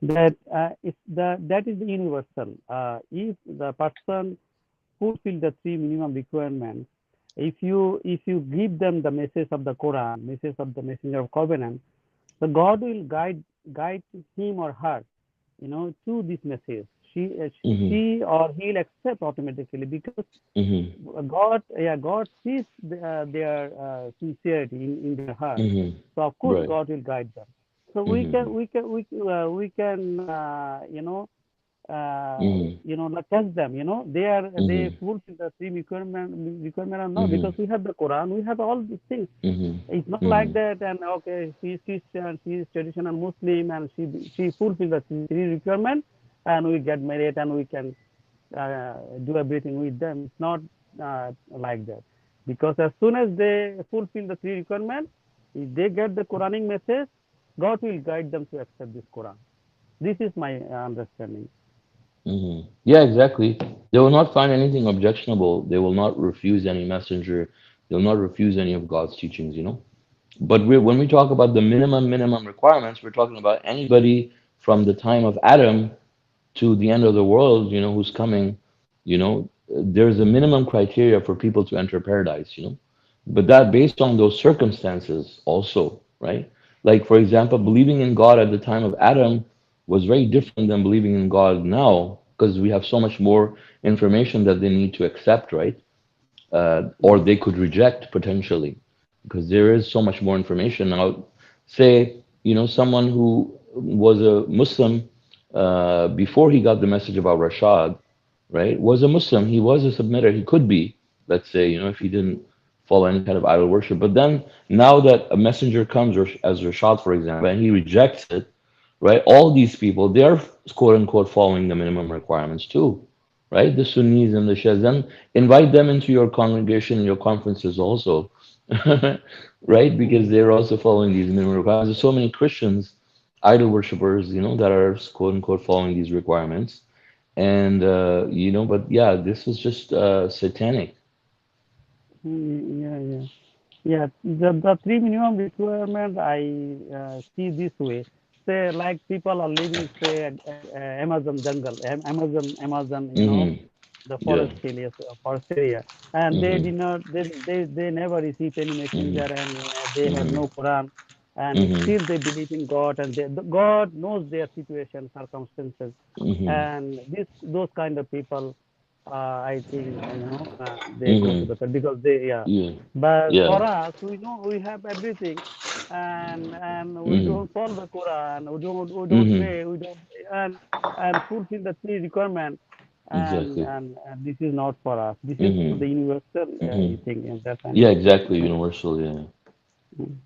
S3: that that is the universal. If the person fulfill the three minimum requirements, if you give them the message of the Quran, message of the Messenger of Covenant, so God will guide him or her, to this message.
S1: Hmm.
S3: She or he'll accept automatically, because
S1: Hmm.
S3: God sees their sincerity in their heart.
S1: Hmm.
S3: So of course
S1: Right.
S3: God will guide them. So
S1: Hmm.
S3: we can
S1: Hmm.
S3: like test them. They
S1: Hmm.
S3: fulfill the three requirement or not,
S1: Hmm.
S3: because we have the Quran, we have all these things.
S1: Hmm.
S3: It's not like
S1: Hmm.
S3: that. And okay, she's Christian, she's traditional Muslim, and she fulfill the three requirement, and we get married, and we can do everything with them. It's not like that, because as soon as they fulfill the three requirements, if they get the Quranic message, God will guide them to accept this Quran. This is my understanding.
S1: Hmm. Yeah, exactly. They will not find anything objectionable. They will not refuse any messenger. They'll not refuse any of God's teachings. But when we talk about the minimum requirements, we're talking about anybody from the time of Adam to the end of the world, who's coming, there's a minimum criteria for people to enter paradise. But that based on those circumstances also, right? Like, for example, believing in God at the time of Adam was very different than believing in God now, because we have so much more information that they need to accept, right? Or
S3: Mhm.
S1: they could reject potentially, because there is so much more information now. Say, someone who was a Muslim before he got the message about Rashad, right? Was a Muslim. He was a submitter. He could be, let's say, if he didn't follow any kind of idol worship. But then now that a messenger comes, as Rashad, for example, and he rejects it, right? All these people, they're quote unquote following the minimum requirements too, right? The Sunnis and the Shias. Then invite them into your congregation, your conferences also, right? Because they're also following these minimum requirements. There's so many Christians, idol worshippers, that are quote unquote following these requirements. And, but yeah, this is just satanic.
S3: Yeah, yeah. Yeah, the three minimum requirement I see this way. Say like people are living, say at Amazon jungle, Amazon,
S1: Mm-hmm.
S3: the
S1: Yeah.
S3: forest area, forest area, and they
S1: Mm-hmm.
S3: did not, they never received any messenger,
S1: Mm-hmm.
S3: and they have
S1: Mm-hmm.
S3: no Quran, and
S1: Mm-hmm.
S3: still they believe in God, and God knows their situation, circumstances,
S1: Mm-hmm.
S3: and this those kind of people, I think they go to
S1: Mm-hmm.
S3: the because they, yeah.
S1: Yeah.
S3: But
S1: Yeah.
S3: for us, we know we have everything, and we
S1: Mm-hmm.
S3: don't follow the Quran, we don't
S1: Mm-hmm.
S3: pray, we don't, and and fulfill the three requirements,
S1: Exactly.
S3: and this is not for us. This is for
S1: Mm-hmm.
S3: the universal
S1: Mm-hmm.
S3: thing, and that kind
S1: Yeah,
S3: of thing.
S1: exactly. Universal. Yeah.
S3: Mm.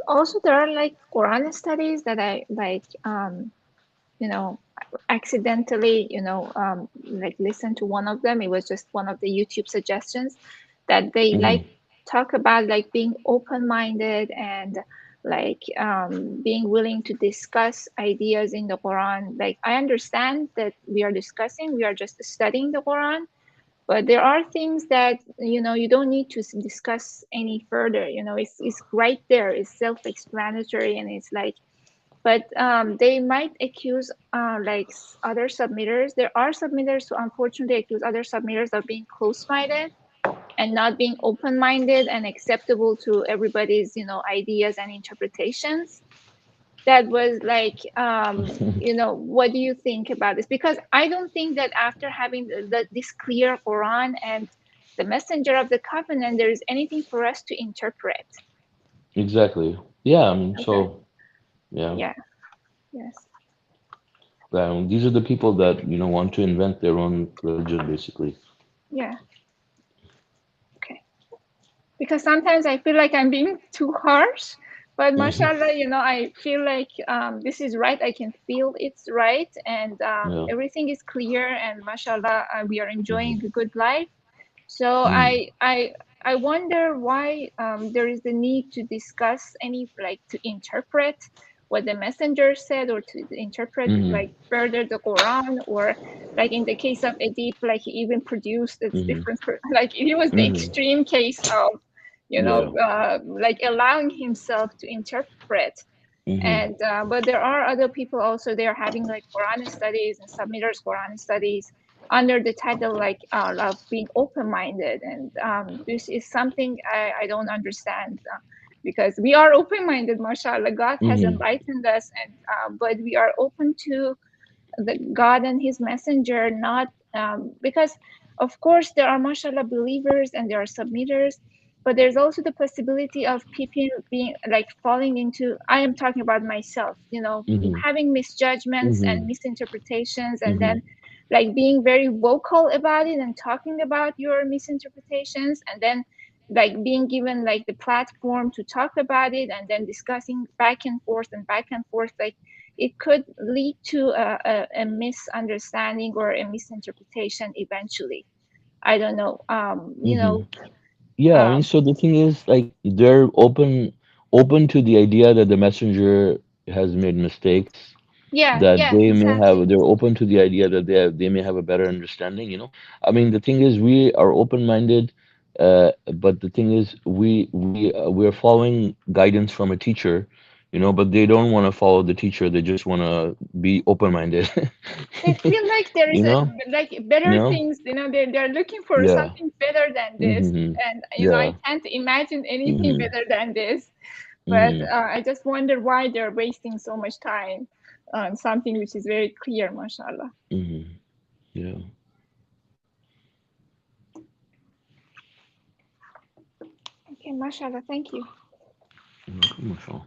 S2: Also, there are like Quran studies that I like, you know, accidentally, like listen to one of them. It was just one of the YouTube suggestions that they like
S1: Mm-hmm.
S2: talk about like being open-minded and like being willing to discuss ideas in the Quran. Like I understand that we are just studying the Quran, but there are things that you don't need to discuss any further. It's right there, it's self-explanatory, and it's like, but they might accuse like other submitters. There are submitters who unfortunately accuse other submitters of being close-minded and not being open-minded and acceptable to everybody's ideas and interpretations. That was like, what do you think about this? Because I don't think that after having this clear Quran and the messenger of the covenant, there is anything for us to interpret.
S1: Exactly. Yeah. I mean,
S2: Okay.
S1: so yeah.
S2: Yeah. Yes.
S1: These are the people that want to invent their own religion, basically.
S2: Yeah. Okay. Because sometimes I feel like I'm being too harsh, but
S1: Hmm.
S2: mashallah, I feel like this is right. I can feel it's right, and
S1: Yeah.
S2: everything is clear, and mashallah, we are enjoying
S1: Hmm.
S2: a good life. So
S1: Hmm.
S2: I wonder why there is the need to discuss any, like, to interpret what the messenger said, or to interpret
S1: Hmm.
S2: like further the Quran, or like in the case of Edip, like he even produced its
S1: Hmm.
S2: different like he was the
S1: Hmm.
S2: extreme case of
S1: Yeah.
S2: like allowing himself to interpret.
S1: Hmm.
S2: And but there are other people also, they are having like Quran studies and submitters Quran studies under the title like of being open-minded. And this is something I don't understand, because we are open-minded, mashallah, God has
S1: Hmm.
S2: enlightened us, and but we are open to the God and His Messenger, not because, of course, there are mashallah believers and there are submitters, but there's also the possibility of people being like falling into. I am talking about myself,
S1: Hmm.
S2: having misjudgments and
S1: Hmm.
S2: misinterpretations, and
S1: Hmm.
S2: then like being very vocal about it and talking about your misinterpretations, and then like being given like the platform to talk about it, and then discussing back and forth, like it could lead to a misunderstanding or a misinterpretation eventually. I don't know.
S1: Hmm. Yeah, I mean,
S2: Um,
S1: so the thing is, like, they're open to the idea that the messenger has made mistakes,
S2: yeah,
S1: that
S2: yeah, exactly.
S1: they're open to the idea that they may have a better understanding. I mean, the thing is, we are open-minded, but the thing is, we're following guidance from a teacher, but they don't want to follow the teacher. They just want to be open-minded.
S2: They feel like there is
S1: you
S2: a
S1: know
S2: like better
S1: you know
S2: things. They're looking for
S1: yeah.
S2: something better than this,
S1: Hmm.
S2: and I
S1: Yeah.
S2: can't imagine anything
S1: Hmm.
S2: better than this. But
S1: Hmm.
S2: I just wonder why they're wasting so much time on something which is very clear, mashallah.
S1: Hmm. Yeah.
S2: Okay, mashallah. Thank you.
S1: MashaAllah.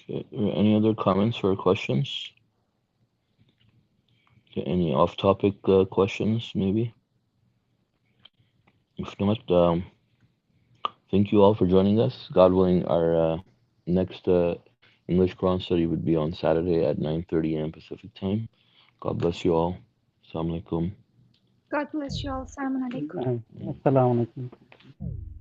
S1: Okay. Any other comments or questions? Okay, any off-topic questions, maybe? If not, thank you all for joining us. God willing, our next English Quran study would be on Saturday at 9:30 a.m. Pacific time. God bless you all. Assalamu alaikum.
S2: God bless you all. Assalamu alaikum.
S3: Assalamu alaikum.